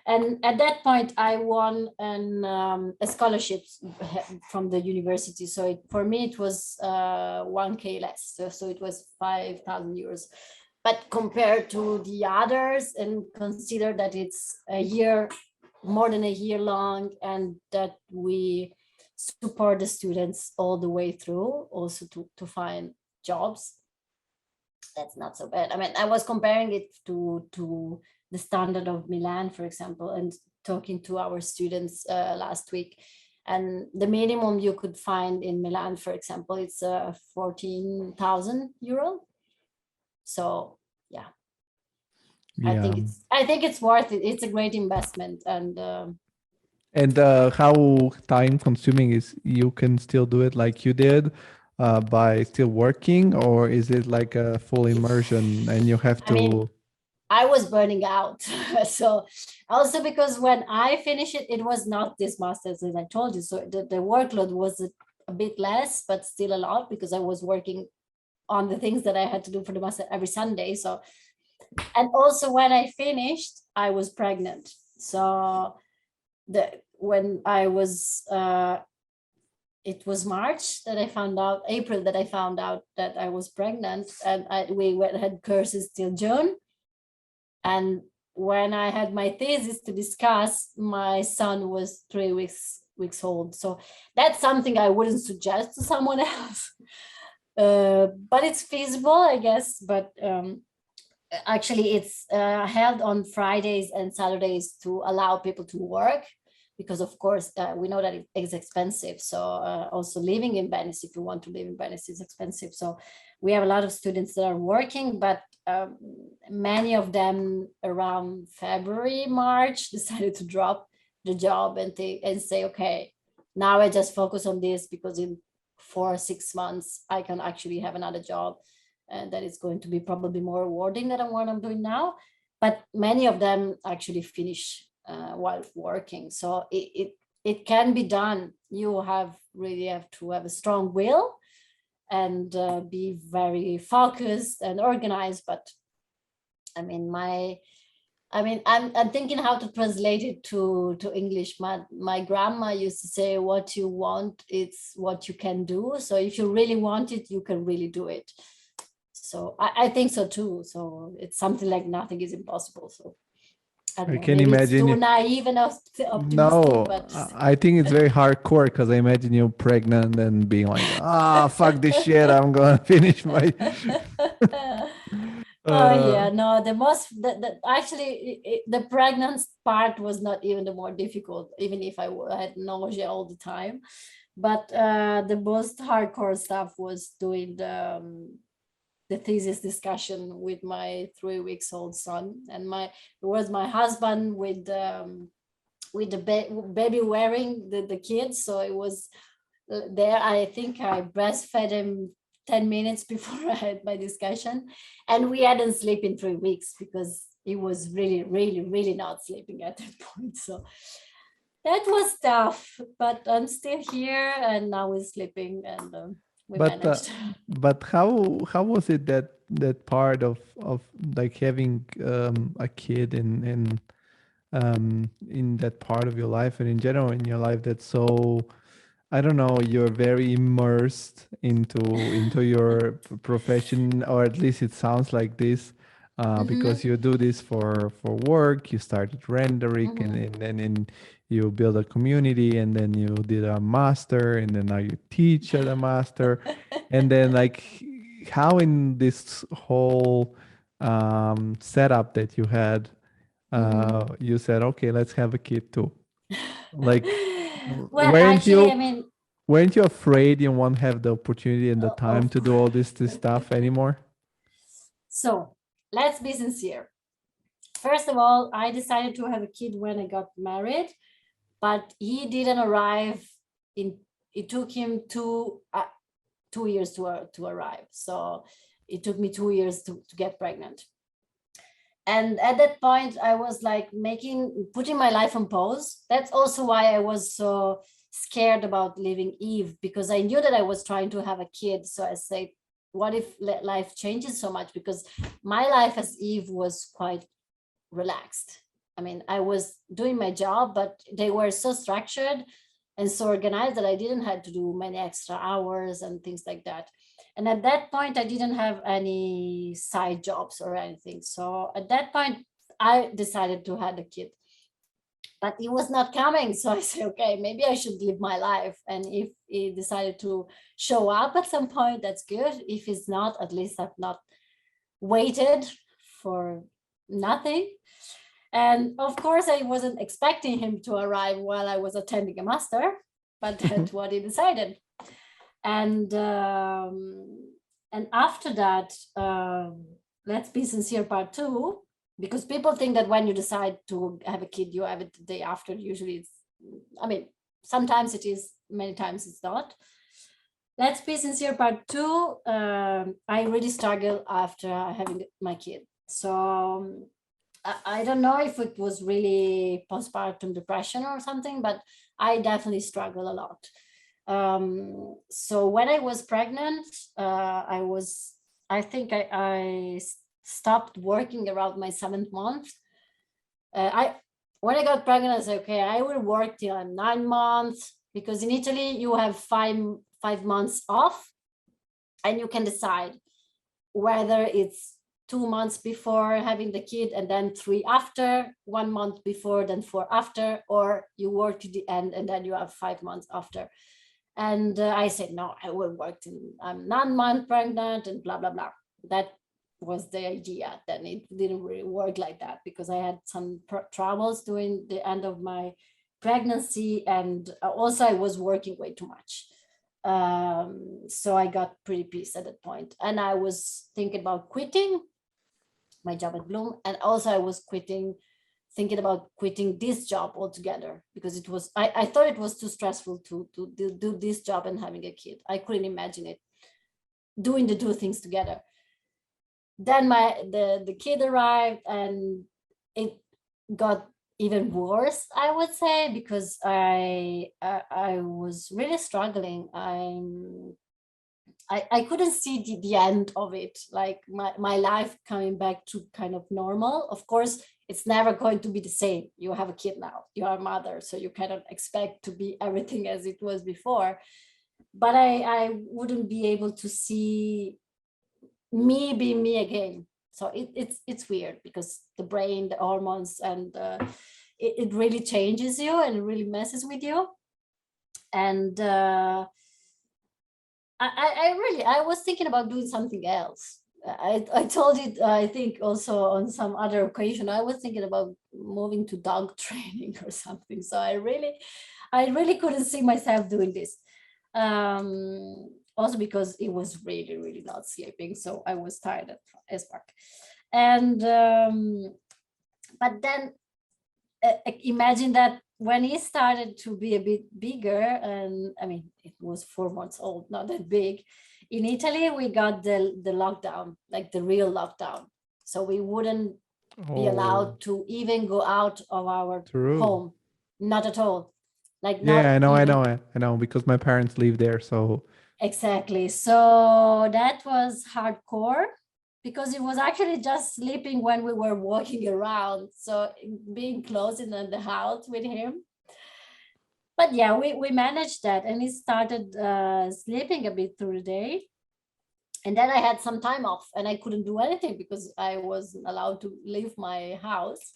And at that point, I won a scholarship from the university. So for me, it was 1K less. So it was 5,000 euros. But compared to the others, and consider that it's a year, more than a year long, and that we support the students all the way through, also to find jobs, that's not so bad. I mean, I was comparing it to the standard of Milan, for example, and talking to our students last week. And the minimum you could find in Milan, for example, it's 14,000 euro. So yeah, Yeah. I think it's worth it. It's a great investment. And how time consuming is, you can still do it like you did by still working, or is it like a full immersion and you have to? I was burning out. So also because when I finished it, it was not this master's, as I told you. So the workload was a bit less, but still a lot, because I was working on the things that I had to do for the master every Sunday. So, and also when I finished, I was pregnant. So when I was, it was March that I found out, April that I found out that I was pregnant, and we had courses till June. And when I had my thesis to discuss, my son was 3 weeks old. So that's something I wouldn't suggest to someone else. But it's feasible, I guess. But actually, it's held on Fridays and Saturdays to allow people to work, because of course we know that it is expensive. So also living in Venice, if you want to live in Venice, is expensive. So we have a lot of students that are working, but many of them around February, March decided to drop the job and say, okay, now I just focus on this, because in 4 or 6 months I can actually have another job, and that is going to be probably more rewarding than what I'm doing now. But many of them actually finish while working. So it can be done. You really have to have a strong will and be very focused and organized. But I'm thinking how to translate it to English. My grandma used to say, what you want, it's what you can do. So if you really want it, you can really do it. So I think so too. So it's something like nothing is impossible. So I can imagine. It's too naive and optimistic. No, but I think it's very hardcore, because I imagine you pregnant and being like, fuck this shit, I'm gonna finish my. Oh yeah, no. Actually, the pregnancy part was not even the more difficult, even if I had nausea all the time. But the most hardcore stuff was doing the thesis discussion with my 3 weeks old son, and it was my husband with the baby wearing the kids. So it was there. I think I breastfed him 10 minutes before I had my discussion, and we hadn't slept in 3 weeks because he was really, really, really not sleeping at that point. So that was tough, but I'm still here, and now he's sleeping, and we But managed. but how was it that part of like having a kid in that part of your life and in general in your life that's so, I don't know, you're very immersed into your profession, or at least it sounds like this, because Mhm, you do this for work. You started rendering, mhm. and then you build a community, and then you did a master, and then now you teach at a master, and then like how in this whole setup that you had, Mhm. you said, okay, let's have a kid too. Like, Well, weren't actually, you I mean, weren't you afraid you won't have the opportunity and the time of to do course. all this stuff anymore? So let's be sincere. First of all, I decided to have a kid when I got married, but he didn't arrive in. It took him 2 years to arrive. So it took me 2 years to get pregnant. And at that point, I was like putting my life on pause. That's also why I was so scared about leaving Eve, because I knew that I was trying to have a kid. So I said, what if life changes so much? Because my life as Eve was quite relaxed. I mean, I was doing my job, but they were so structured and so organized that I didn't have to do many extra hours and things like that. And at that point, I didn't have any side jobs or anything. So at that point, I decided to have a kid, but he was not coming. So I said, okay, maybe I should live my life. And if he decided to show up at some point, that's good. If he's not, at least I've not waited for nothing. And of course, I wasn't expecting him to arrive while I was attending a master, but that's what he decided. And after that, let's be sincere, part two, because people think that when you decide to have a kid, you have it the day after. Usually, I mean, sometimes it is, many times it's not. Let's be sincere, part two. I really struggle after having my kid. So I don't know if it was really postpartum depression or something, but I definitely struggle a lot. So when I was pregnant, I think I stopped working around my 7th month. I When I got pregnant, I said, okay, I will work till I'm 9 months, because in Italy you have five months off, and you can decide whether it's 2 months before having the kid and then 3 after, 1 month before, then 4 after, or you work to the end and then you have 5 months after. And I said, no, I will work till I'm 9 months pregnant and blah, blah, blah. That was the idea. Then it didn't really work like that, because I had some troubles during the end of my pregnancy. And also I was working way too much. So I got pretty pissed at that point. And I was thinking about quitting my job at Bloom. And also I was thinking about quitting this job altogether, because I thought it was too stressful to do this job and having a kid. I couldn't imagine it, doing the two things together. Then the kid arrived, and it got even worse, I would say, because I was really struggling. I couldn't see the end of it, like my life coming back to kind of normal. Of course, it's never going to be the same. You have a kid now, you are a mother, so you cannot expect to be everything as it was before. But I wouldn't be able to see me be me again. So it's weird, because the brain, the hormones, and it really changes you and it really messes with you. And I was thinking about doing something else. I told it, I think also on some other occasion, I was thinking about moving to dog training or something. So I really couldn't see myself doing this. Also because it was really, really not sleeping. So I was tired as fuck. And but then imagine that when he started to be a bit bigger, and I mean, it was 4 months old, not that big. In Italy, we got the lockdown, like the real lockdown. So we wouldn't be Oh, allowed to even go out of our true. home, not at all, like Yeah, not I know, I even. know, I know, because my parents live there. So Exactly. So that was hardcore because it was actually just sleeping when we were walking around. So being close in the house with him. But yeah, we managed that, and he started sleeping a bit through the day. And then I had some time off and I couldn't do anything because I wasn't allowed to leave my house.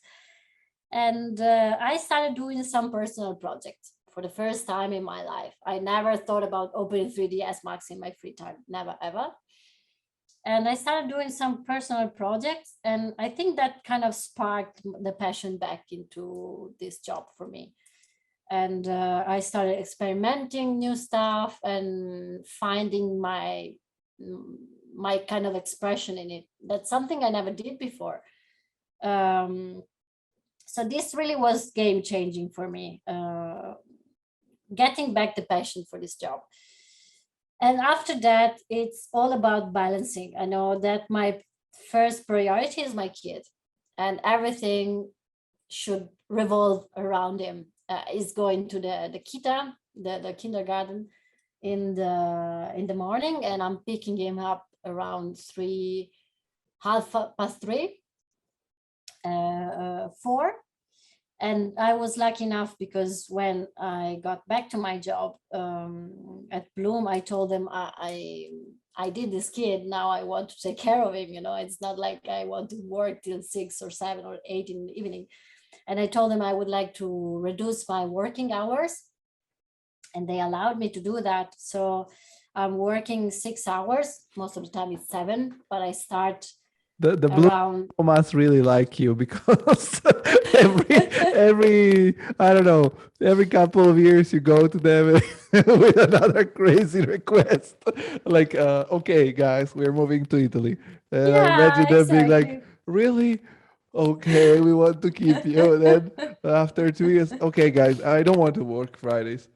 And I started doing some personal projects for the first time in my life. I never thought about opening 3ds Max in my free time, never ever. And I started doing some personal projects, and I think that kind of sparked the passion back into this job for me. And I started experimenting new stuff and finding my kind of expression in it. That's something I never did before. um, so this really was game changing for me, getting back the passion for this job. And after that, it's all about balancing. I know that my first priority is my kid, and everything should revolve around him. He's going to the kita, the kindergarten in the morning, and I'm picking him up around 3, half past 3, 4. And I was lucky enough because when I got back to my job at Bloom, I told them I did this kid. Now I want to take care of him. It's not like I want to work till 6 or 7 or 8 in the evening. And I told them I would like to reduce my working hours, and they allowed me to do that. So I'm working 6 hours. Most of the time it's 7, but I start the blue around. must really like you because every I don't know, every couple of years you go to them with another crazy request. Like, okay, guys, we're moving to Italy. And I Yeah, imagine them being like, exactly. really? Okay, we want to keep you. And then after 2 years, okay, guys, I don't want to work Fridays.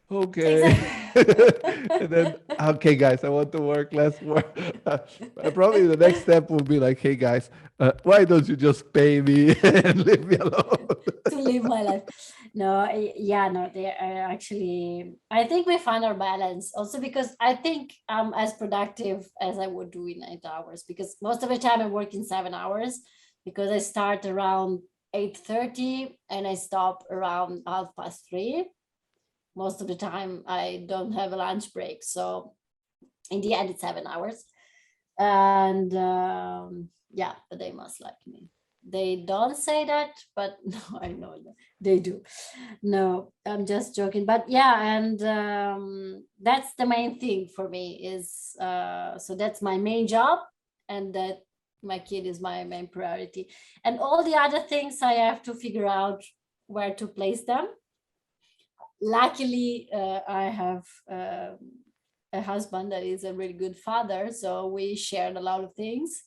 Okay. And then, Exactly. okay, guys, I want to work less work. Probably the next step will be like, hey, guys, why don't you just pay me and leave me alone? To live my life. No, yeah, no, they are actually, I think we find our balance also because I think I'm as productive as I would do in 8 hours, because most of the time I work in 7 hours because I start around 8:30 and I stop around 3:30. Most of the time I don't have a lunch break. So in the end, it's 7 hours. And yeah, but they must like me. They don't say that, but no, I know that they do. No, I'm just joking. But yeah, and that's the main thing for me is so that's my main job, and that my kid is my main priority. And all the other things I have to figure out where to place them. Luckily, I have a husband that is a really good father, so we shared a lot of things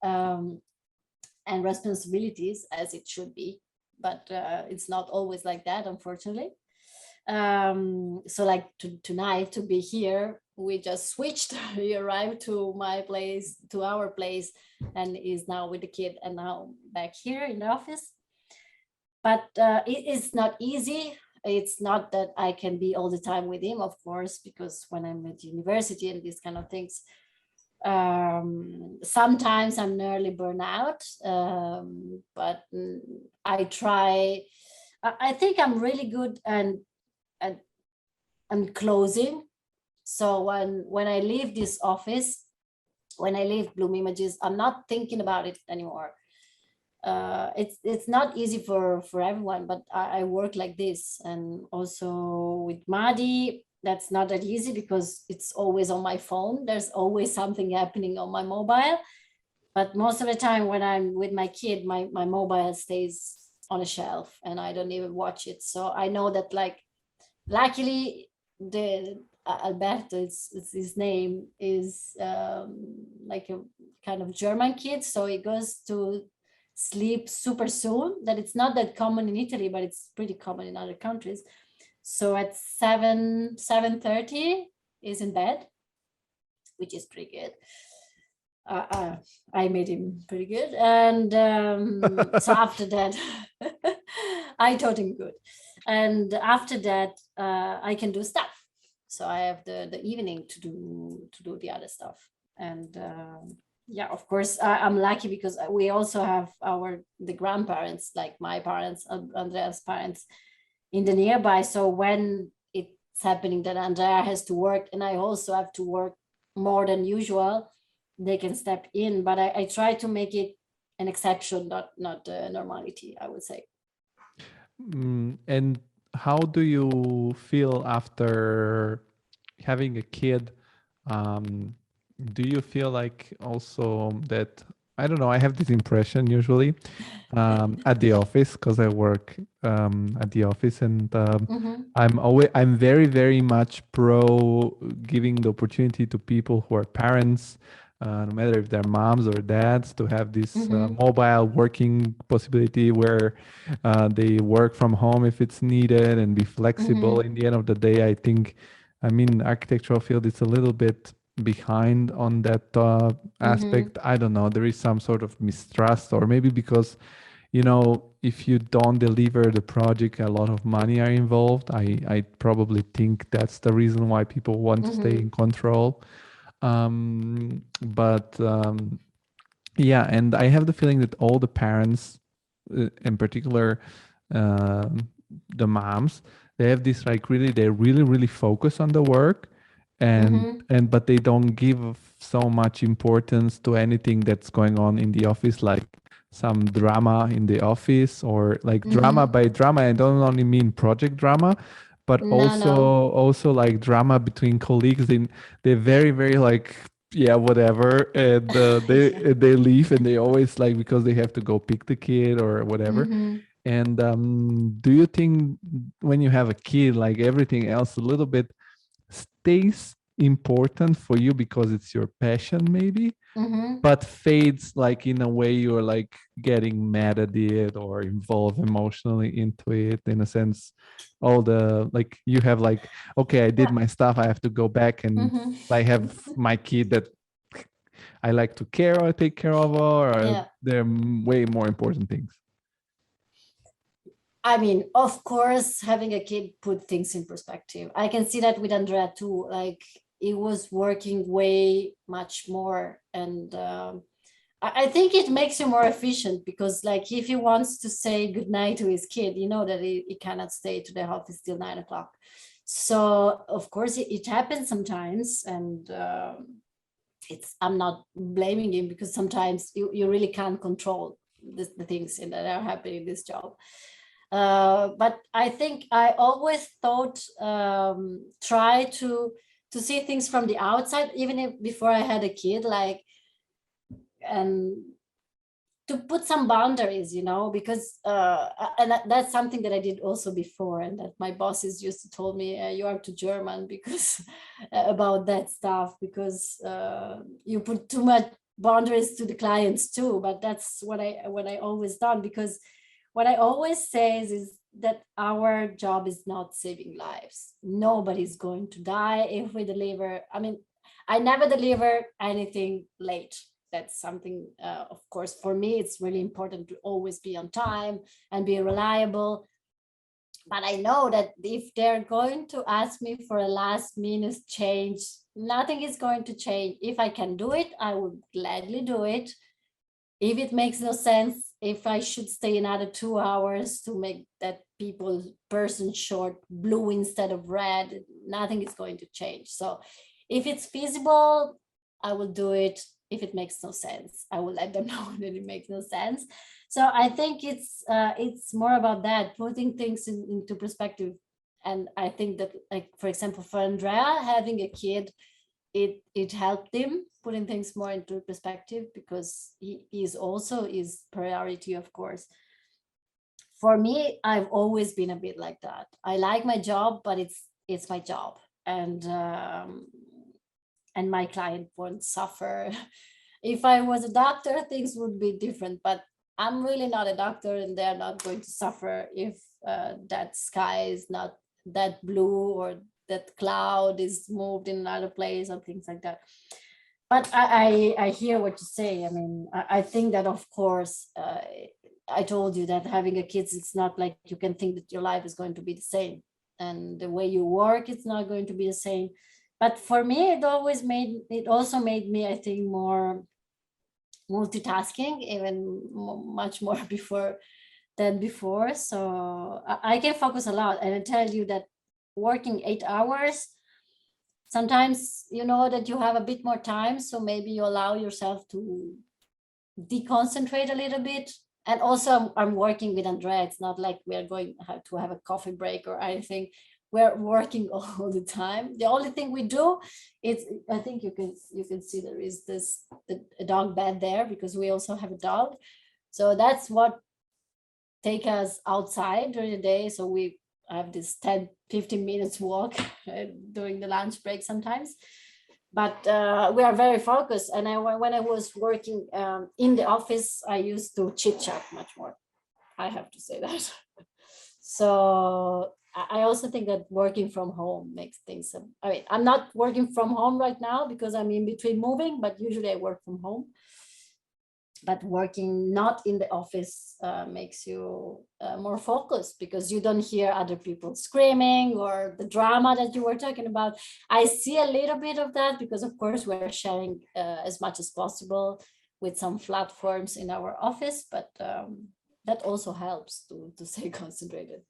um, and responsibilities, as it should be, but it's not always like that, unfortunately. So like tonight to be here, we just switched. He arrived to my place, to our place, and is now with the kid, and now back here in the office. But it is not easy. It's not that I can be all the time with him, of course, because when I'm at university and these kind of things, sometimes I'm nearly burnout. But I try. I think I'm really good and and closing. So when I leave this office, when I leave Bloom Images, I'm not thinking about it anymore. It's not easy for everyone, but I work like this. And also with Madi, that's not that easy because it's always on my phone. There's always something happening on my mobile. But most of the time when I'm with my kid, my mobile stays on a shelf and I don't even watch it. So I know that, like, luckily the Alberto, it's his name, is like a kind of German kid, so he goes to sleep super soon. That it's not that common in Italy, but it's pretty common in other countries. So at 7:30 is in bed, which is pretty good. I made him pretty good, and so after that, I taught him good, and after that, I can do stuff. So I have the evening to do the other stuff, and yeah, of course, I'm lucky because we also have the grandparents, like my parents, Andrea's parents, in the nearby. So when it's happening that Andrea has to work and I also have to work more than usual, they can step in. But I try to make it an exception, not normality, I would say. And how do you feel after having a kid? Do you feel like also that, I don't know, I have this impression usually at the office, because I work at the office, and I'm very, very much pro giving the opportunity to people who are parents, no matter if they're moms or dads, to have this mobile working possibility where they work from home if it's needed and be flexible. In the end of the day, I mean, architectural field is a little bit behind on that aspect. I don't know. There is some sort of mistrust, or maybe because, if you don't deliver the project, a lot of money are involved. I probably think that's the reason why people want to stay in control. But yeah, and I have the feeling that all the parents, in particular, the moms, they have this they really, really focus on the work, and but they don't give so much importance to anything that's going on in the office, like some drama in the office, or like drama. By drama, I don't only mean project drama, but also like drama between colleagues. They're very, very like, yeah, whatever, and they leave, and they always like, because they have to go pick the kid or whatever. And do you think when you have a kid, like everything else a little bit stays important for you because it's your passion maybe, but fades, like in a way you're like getting mad at it or involved emotionally into it, in a sense, all the like you have like, okay, I did my stuff, I have to go back, and I have my kid that I like to care or take care of, or they're way more important things? I mean, of course, having a kid put things in perspective. I can see that with Andrea too. Like, he was working way much more, and I think it makes you more efficient, because, like, if he wants to say goodnight to his kid, that he cannot stay to the office till 9:00. So, of course, it happens sometimes, and I'm not blaming him, because sometimes you really can't control the things that are happening in this job. But I think I always thought, try to see things from the outside, even before I had a kid, like, and to put some boundaries, because and that's something that I did also before, and that my bosses used to tell me, you are too German, because about that stuff, because you put too much boundaries to the clients too. But that's what I always done, because what I always say is that our job is not saving lives. Nobody's going to die if we deliver. I mean, I never deliver anything late. That's something, of course, for me, it's really important to always be on time and be reliable. But I know that if they're going to ask me for a last minute change, nothing is going to change. If I can do it, I would gladly do it. If it makes no sense, if I should stay another 2 hours to make that person short blue instead of red, nothing is going to change. So if it's feasible, I will do it. If it makes no sense, I will let them know that it makes no sense. So I think it's more about that, putting things into perspective. And I think that, like, for example, for Andrea, having a kid, it helped him putting things more into perspective, because he is also his priority, of course. For me, I've always been a bit like that. I like my job, but it's my job, and my client won't suffer. If I was a doctor, things would be different, but I'm really not a doctor, and they're not going to suffer if that sky is not that blue, or that cloud is moved in another place, or things like that. But I hear what you say. I mean, I think that, of course, I told you that having a kids, it's not like you can think that your life is going to be the same, and the way you work, it's not going to be the same. But for me, it also made me, I think, more multitasking, even much more before. So I can focus a lot, and I tell you that working 8 hours, sometimes you know that you have a bit more time, so maybe you allow yourself to deconcentrate a little bit. And also I'm working with Andrea. It's not like we're going to have a coffee break or anything. We're working all the time. The only thing we do is, I think you can see there is a dog bed there, because we also have a dog. So that's what take us outside during the day. So we have this 10-15 minutes walk during the lunch break sometimes. But we are very focused. And when I was working in the office, I used to chit chat much more. I have to say that. So I also think that working from home makes things. I mean, I'm not working from home right now because I'm in between moving, but usually I work from home. But working not in the office makes you more focused, because you don't hear other people screaming or the drama that you were talking about. I see a little bit of that, because of course we're sharing as much as possible with some platforms in our office, but that also helps to stay concentrated.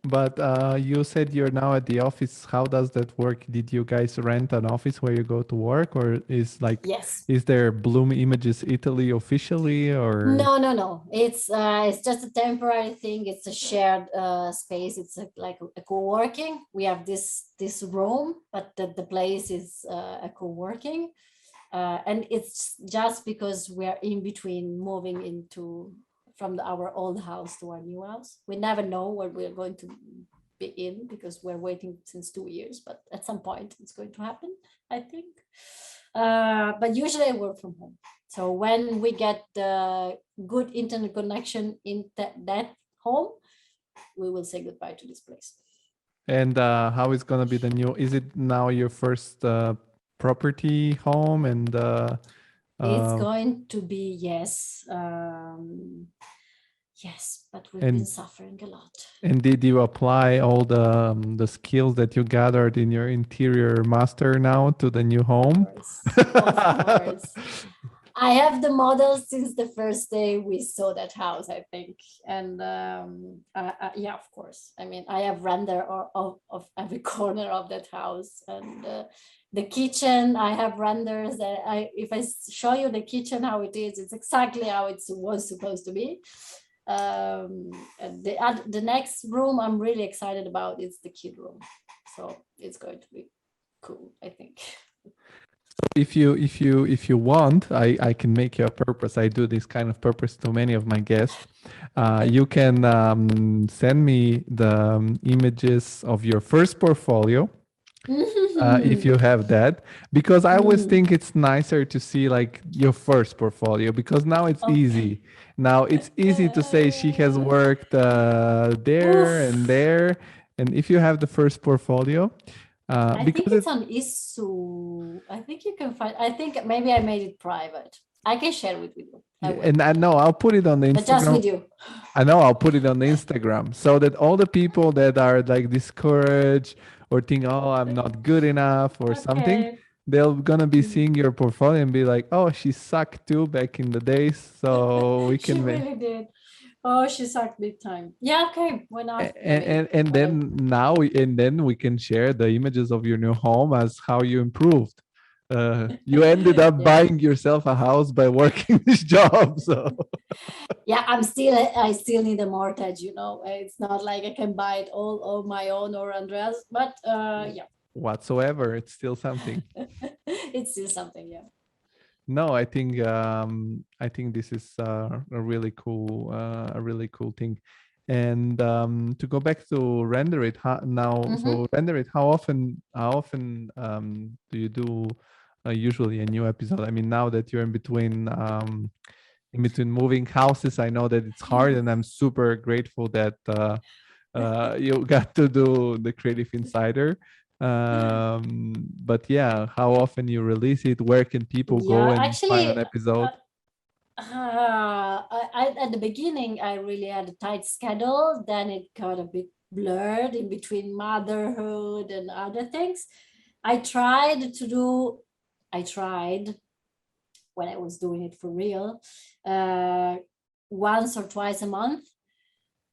But you said you're now at the office. How does that work? Did you guys rent an office where you go to work, or Yes. is there Bloom Images Italy officially, or? No. It's just a temporary thing. It's a shared space. It's like a co-working. We have this room, but the place is a co-working, and it's just because we're in between moving from our old house to our new house. We never know what we're going to be in, because we're waiting since 2 years, but at some point it's going to happen, I think. But usually I work from home. So when we get the good internet connection in that home, we will say goodbye to this place. And how is going to be the new? Is it now your first property home? And it's going to be, yes. Yes, but we've been suffering a lot. And did you apply all the skills that you gathered in your interior master now to the new home? Of course. I have the models since the first day we saw that house, I think. And yeah, of course. I mean, I have render of every corner of that house. And the kitchen, I have renders. If I show you the kitchen, how it is, it's exactly how it was supposed to be. The next room I'm really excited about is the kid room. So it's going to be cool, I think. If you want, I can make you a purpose. I do this kind of purpose to many of my guests. You can send me the images of your first portfolio. If you have that, because I always think it's nicer to see like your first portfolio, because now it's easy. Now it's easy to say she has worked there and there, and if you have the first portfolio, I think it's on Issuu. I think you can find. I think maybe I made it private. I can share it with you. And I know I'll put it on the Instagram. But just with you. I know I'll put it on the Instagram, so that all the people that are like discouraged or think, oh, I'm not good enough or something, they're gonna be seeing your portfolio and be like, oh, she sucked too back in the days. So we can. She really did. Oh, she sucked big time. Yeah, okay, why not? And then we can share the images of your new home as how you improved. You ended up buying yourself a house by working this job. So yeah, I still need a mortgage. You know, it's not like I can buy it all on my own or Andreas. But yeah. Whatsoever, it's still something. It's still something, yeah. No, I think this is a really cool thing. And to go back to render it now, so render it. How often do you do usually a new episode? I mean, now that you're in between moving houses, I know that it's hard, and I'm super grateful that you got to do the Creative Insider. But yeah, how often you release it? Where can people go Yeah, and find an actually, episode? at the beginning, I really had a tight schedule. Then it got a bit blurred in between motherhood and other things. I tried to do, I tried when I was doing it for real, once or twice a month.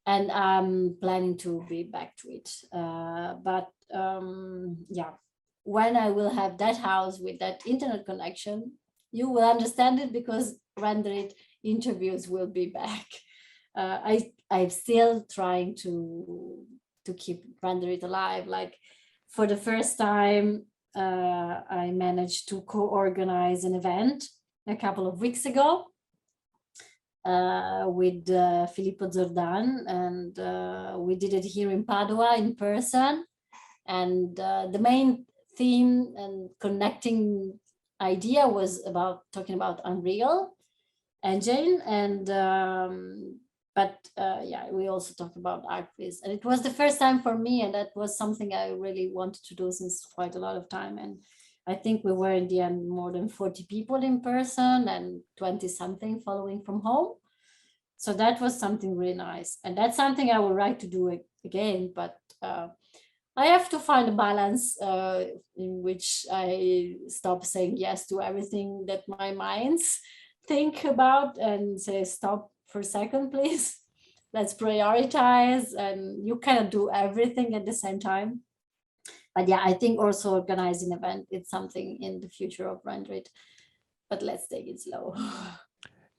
And I'm planning to be back to it. But yeah, when I will have that house with that internet connection, you will understand it, because Render It interviews will be back. I'm still trying to keep Render It alive. Like, for the first time, I managed to co-organize an event a couple of weeks ago with Filippo Zordan, and we did it here in Padua in person. And the main theme and connecting idea was about talking about Unreal Engine, and but yeah, we also talked about archviz, and it was the first time for me, and that was something I really wanted to do since quite a lot of time. And I think we were in the end more than 40 people in person and 20 something following from home. So that was something really nice, and that's something I would like to do again. But I have to find a balance in which I stop saying yes to everything that my minds think about, and say stop for a second, please. Let's prioritize, and you cannot do everything at the same time. But yeah, I think also organizing event is something in the future of Render It, but let's take it slow.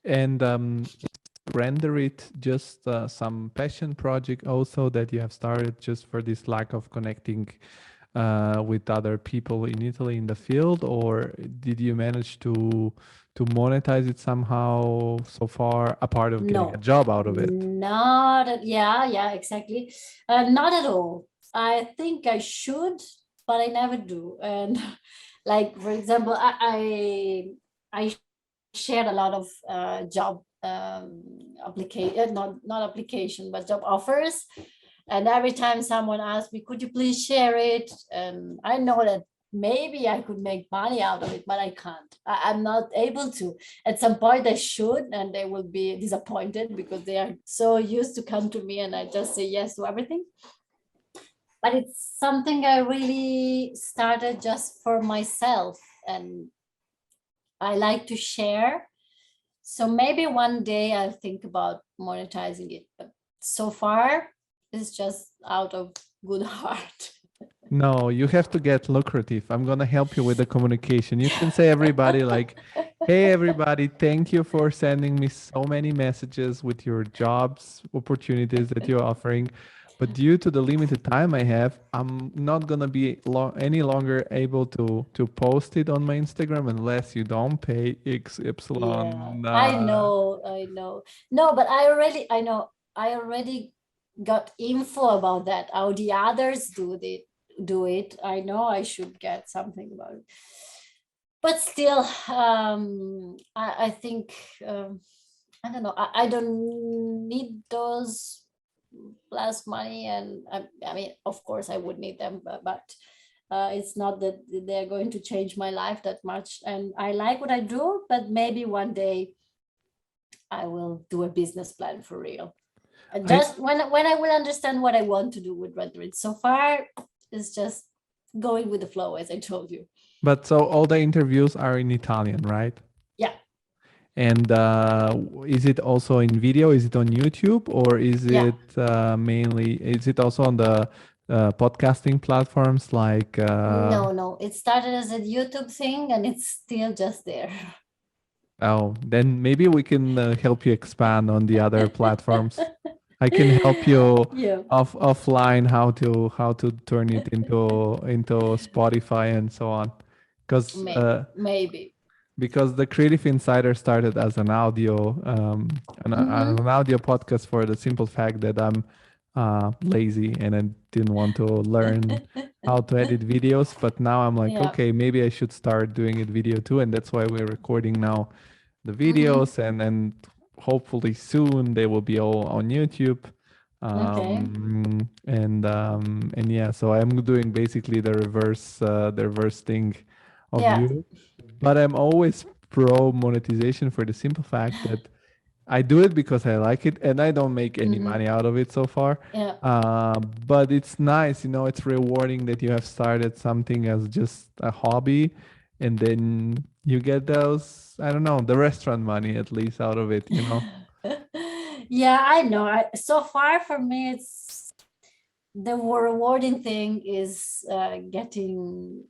And Render It just some passion project also that you have started just for this lack of connecting with other people in Italy in the field, or did you manage to monetize it somehow so far, apart of getting a job out of it? Yeah, exactly. Not at all. I think I should, but I never do. And like, for example, I shared a lot of job application, not application, but job offers. And every time someone asked me, could you please share it? And I know that maybe I could make money out of it, but I can't. I'm not able to. At some point I should, and they will be disappointed because they are so used to come to me and I just say yes to everything. But it's something I really started just for myself, and I like to share. So maybe one day I'll think about monetizing it, but so far it's just out of good heart. No, you have to get lucrative. I'm gonna help you with the communication. You can say everybody like, "Hey, everybody, thank you for sending me so many messages with your jobs opportunities that you're offering. But due to the limited time I have, I'm not gonna be any longer able to post it on my Instagram unless you don't pay XY." Yeah, I know. No, but I already got info about that, how the others do it. I know I should get something about it. But still, I think, I don't know, I don't need those plus money. And I mean, of course I would need them, but it's not that they're going to change my life that much. And I like what I do, but maybe one day I will do a business plan for real. And just when I will understand what I want to do with Render It. So far, it's just going with the flow, as I told you. But so all the interviews are in Italian, right? Yeah. And is it also in video? Is it on YouTube, or is it mainly? Is it also on the podcasting platforms like? No. It started as a YouTube thing, and it's still just there. Oh, then maybe we can help you expand on the other platforms. I can help you offline how to turn it into Spotify and so on, because maybe because the Creative Insider started as an audio, an audio podcast for the simple fact that I'm lazy and I didn't want to learn how to edit videos. But now I'm like, Yeah. okay, maybe I should start doing it video too, and that's why we're recording now the videos, and hopefully soon they will be all on YouTube. Okay. And yeah, so I'm doing basically the reverse thing of Yeah. you, but I'm always pro monetization for the simple fact that I do it because I like it and I don't make any money out of it so far. Yeah. But it's nice, it's rewarding that you have started something as just a hobby, and then you get those, I don't know, the restaurant money at least out of it. Yeah, I know. So far for me, it's the rewarding thing is getting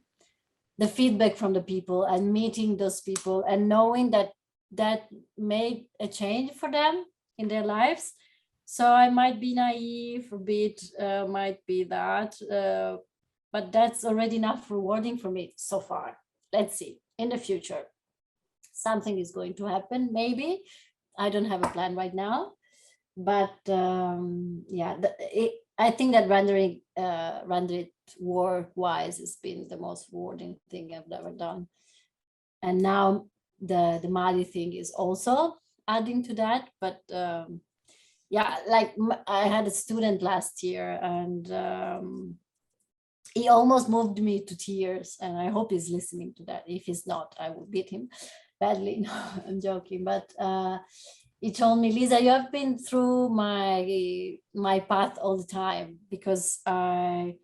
the feedback from the people and meeting those people and knowing that made a change for them in their lives. So I might be naive a bit, might be that, but that's already enough rewarding for me so far. Let's see in the future. Something is going to happen, maybe. I don't have a plan right now, but yeah, I think that rendered work-wise has been the most rewarding thing I've ever done. And now the Mali thing is also adding to that. But yeah, like I had a student last year, and he almost moved me to tears. And I hope he's listening to that. If he's not, I will beat him badly. No, I'm joking. But he told me, Lisa, you have been through my path all the time, because I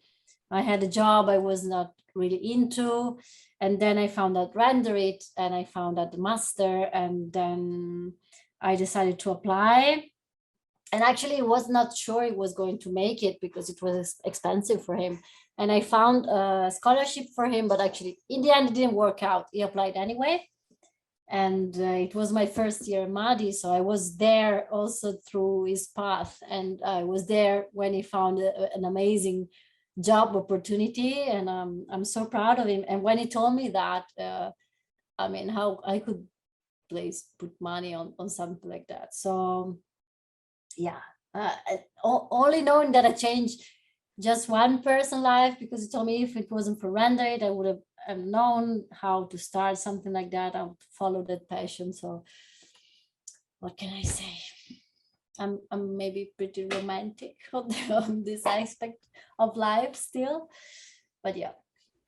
had a job I was not really into, and then I found out render it, and I found out the master, and then I decided to apply. And actually, I was not sure he was going to make it because it was expensive for him. And I found a scholarship for him, but actually, in the end, it didn't work out. He applied anyway. And it was my first year in Madi, so I was there also through his path, and I was there when he found an amazing job opportunity, and I'm so proud of him. And when he told me that, I mean, how I could put money on something like that. So yeah, only knowing that I changed just one person's life, because he told me if it wasn't for render it, I would have known how to start something like that. I would follow that passion. So what can I say? I'm maybe pretty romantic on this aspect of life still, but yeah.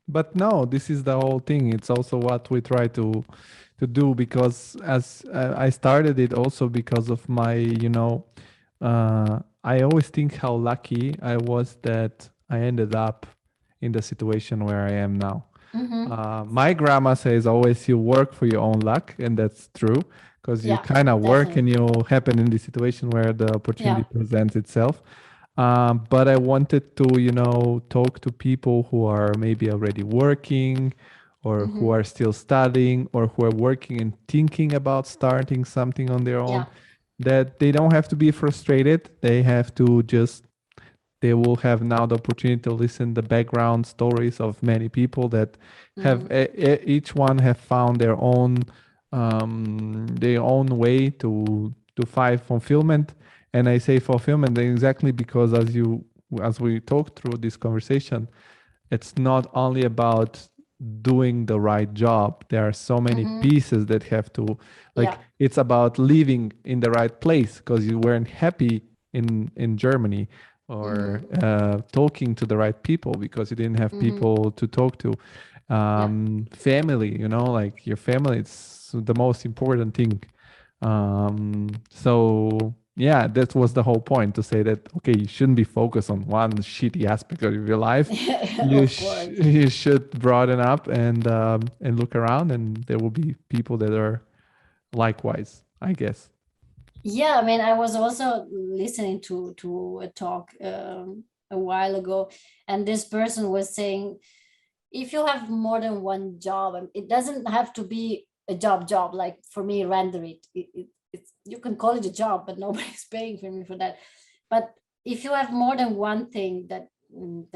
But no, this is the whole thing. It's also what we try to do, because as I started it also because of my, I always think how lucky I was that I ended up in the situation where I am now. My grandma says always you work for your own luck, and that's true, because you Yeah, kind of work and definitely. you happen in the situation where the opportunity Yeah. presents itself. But I wanted to, talk to people who are maybe already working, or who are still studying, or who are working and thinking about starting something on their own, Yeah. that they don't have to be frustrated. They will have now the opportunity to listen the background stories of many people that have each one have found their own way to find fulfillment. And I say fulfillment exactly because as we talk through this conversation, it's not only about doing the right job. There are so many pieces that have to, like, Yeah. it's about living in the right place because you weren't happy in Germany, or talking to the right people because you didn't have people to talk to. Yeah. Family, like your family, it's the most important thing. So yeah, that was the whole point, to say that okay, you shouldn't be focused on one shitty aspect of your life. Of course. You should broaden up and look around, and there will be people that are likewise, I guess. Yeah, I mean, I was also listening to a talk a while ago, and this person was saying, if you have more than one job, it doesn't have to be a job. Like for me, render it's, you can call it a job, but nobody's paying for me for that. But if you have more than one thing that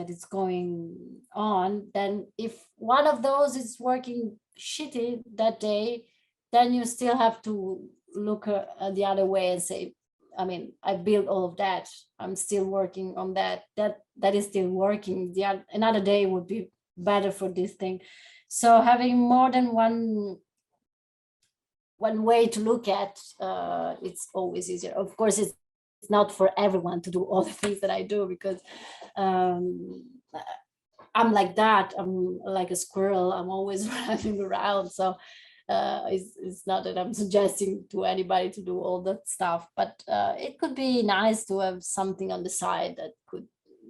is going on, then if one of those is working shitty that day, then you still have to look the other way and say, I mean, I built all of that. I'm still working on that. That is still working. Another day would be better for this thing. So having more than one way to look at, it's always easier. Of course, it's not for everyone to do all the things that I do, because I'm like that. I'm like a squirrel. I'm always running around. So it's not that I'm suggesting to anybody to do all that stuff, but it could be nice to have something on the side that could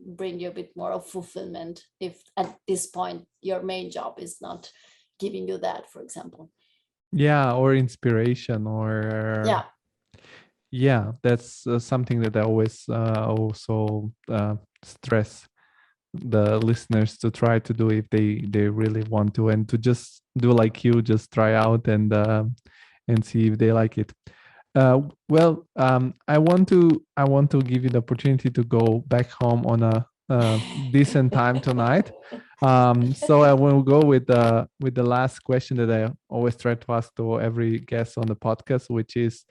bring you a bit more of fulfillment, if at this point your main job is not giving you that, for example. Yeah, or inspiration, or yeah, that's something that I always also stress the listeners to try to do if they really want to, and to just do like you, just try out and see if they like it. Well, I want to give you the opportunity to go back home on a decent time tonight. So I will go with the last question that I always try to ask to every guest on the podcast, which is,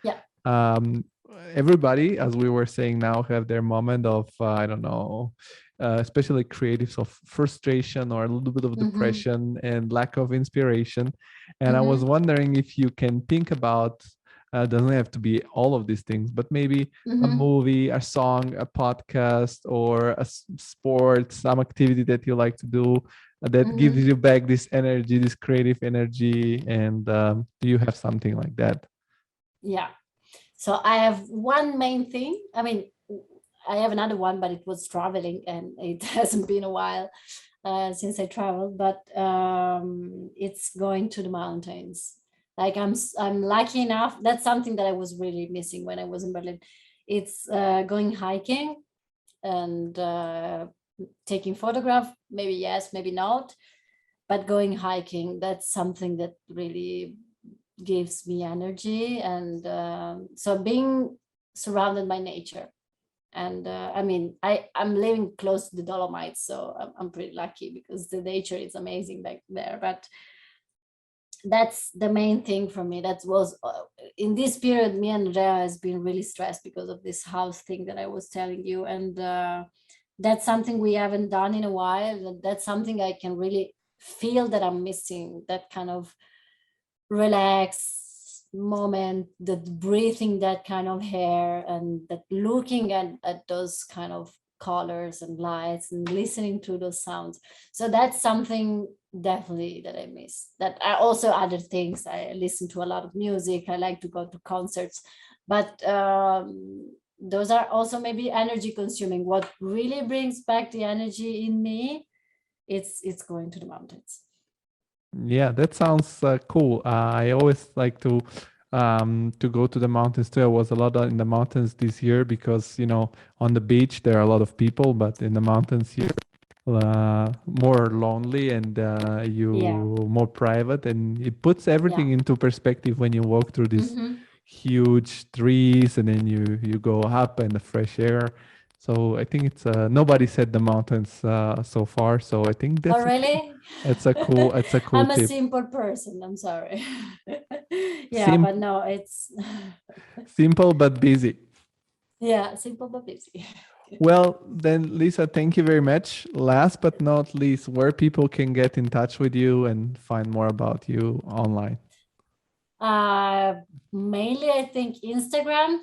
everybody, as we were saying now, have their moment of I don't know, especially creatives, of frustration or a little bit of depression and lack of inspiration. And I was wondering if you can think about, doesn't have to be all of these things, but maybe a movie, a song, a podcast, or a sport, some activity that you like to do that gives you back this energy, this creative energy. And do you have something like that? Yeah. So I have one main thing. I mean, I have another one, but it was traveling, and it hasn't been a while since I traveled, but it's going to the mountains. Like I'm lucky enough. That's something that I was really missing when I was in Berlin. It's going hiking and taking photograph. Maybe yes, maybe not, but going hiking, that's something that really gives me energy. And so being surrounded by nature. And I mean, I'm living close to the Dolomites, so I'm pretty lucky because the nature is amazing back there. But that's the main thing for me. That was in this period, me and Andrea has been really stressed because of this house thing that I was telling you. And that's something we haven't done in a while. That's something I can really feel that I'm missing, that kind of relax moment, that breathing that kind of air, and that looking at those kind of colors and lights and listening to those sounds. So that's something definitely that I miss. That I also, other things, I listen to a lot of music, I like to go to concerts, but those are also maybe energy consuming. What really brings back the energy in me, it's going to the mountains. Yeah, that sounds cool. I always like to go to the mountains too. I was a lot in the mountains this year because, on the beach there are a lot of people, but in the mountains you're more lonely, and more private, and it puts everything into perspective when you walk through these huge trees, and then you go up and the fresh air. So I think it's nobody said the mountains so far. So I think that's really? It's a cool I'm a tip. simple person. I'm sorry. But no, it's simple but busy. Yeah, simple but busy. Well, then, Lisa, thank you very much. Last but not least, where people can get in touch with you and find more about you online? Mainly, I think Instagram.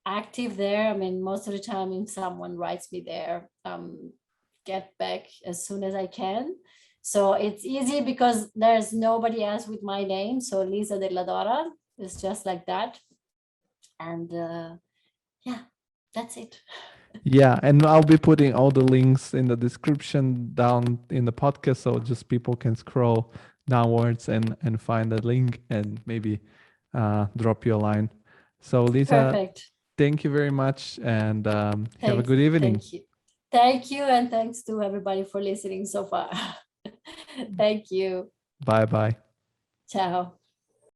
Active there. I mean, most of the time, if someone writes me there, get back as soon as I can. So it's easy because there's nobody else with my name. So Lisa della Dora is just like that. And that's it. Yeah, and I'll be putting all the links in the description down in the podcast, so just people can scroll downwards and find the link and maybe drop you a line. So Lisa, perfect. Thank you very much, and have a good evening. Thank you, and thanks to everybody for listening so far. Thank you. Bye-bye. Ciao.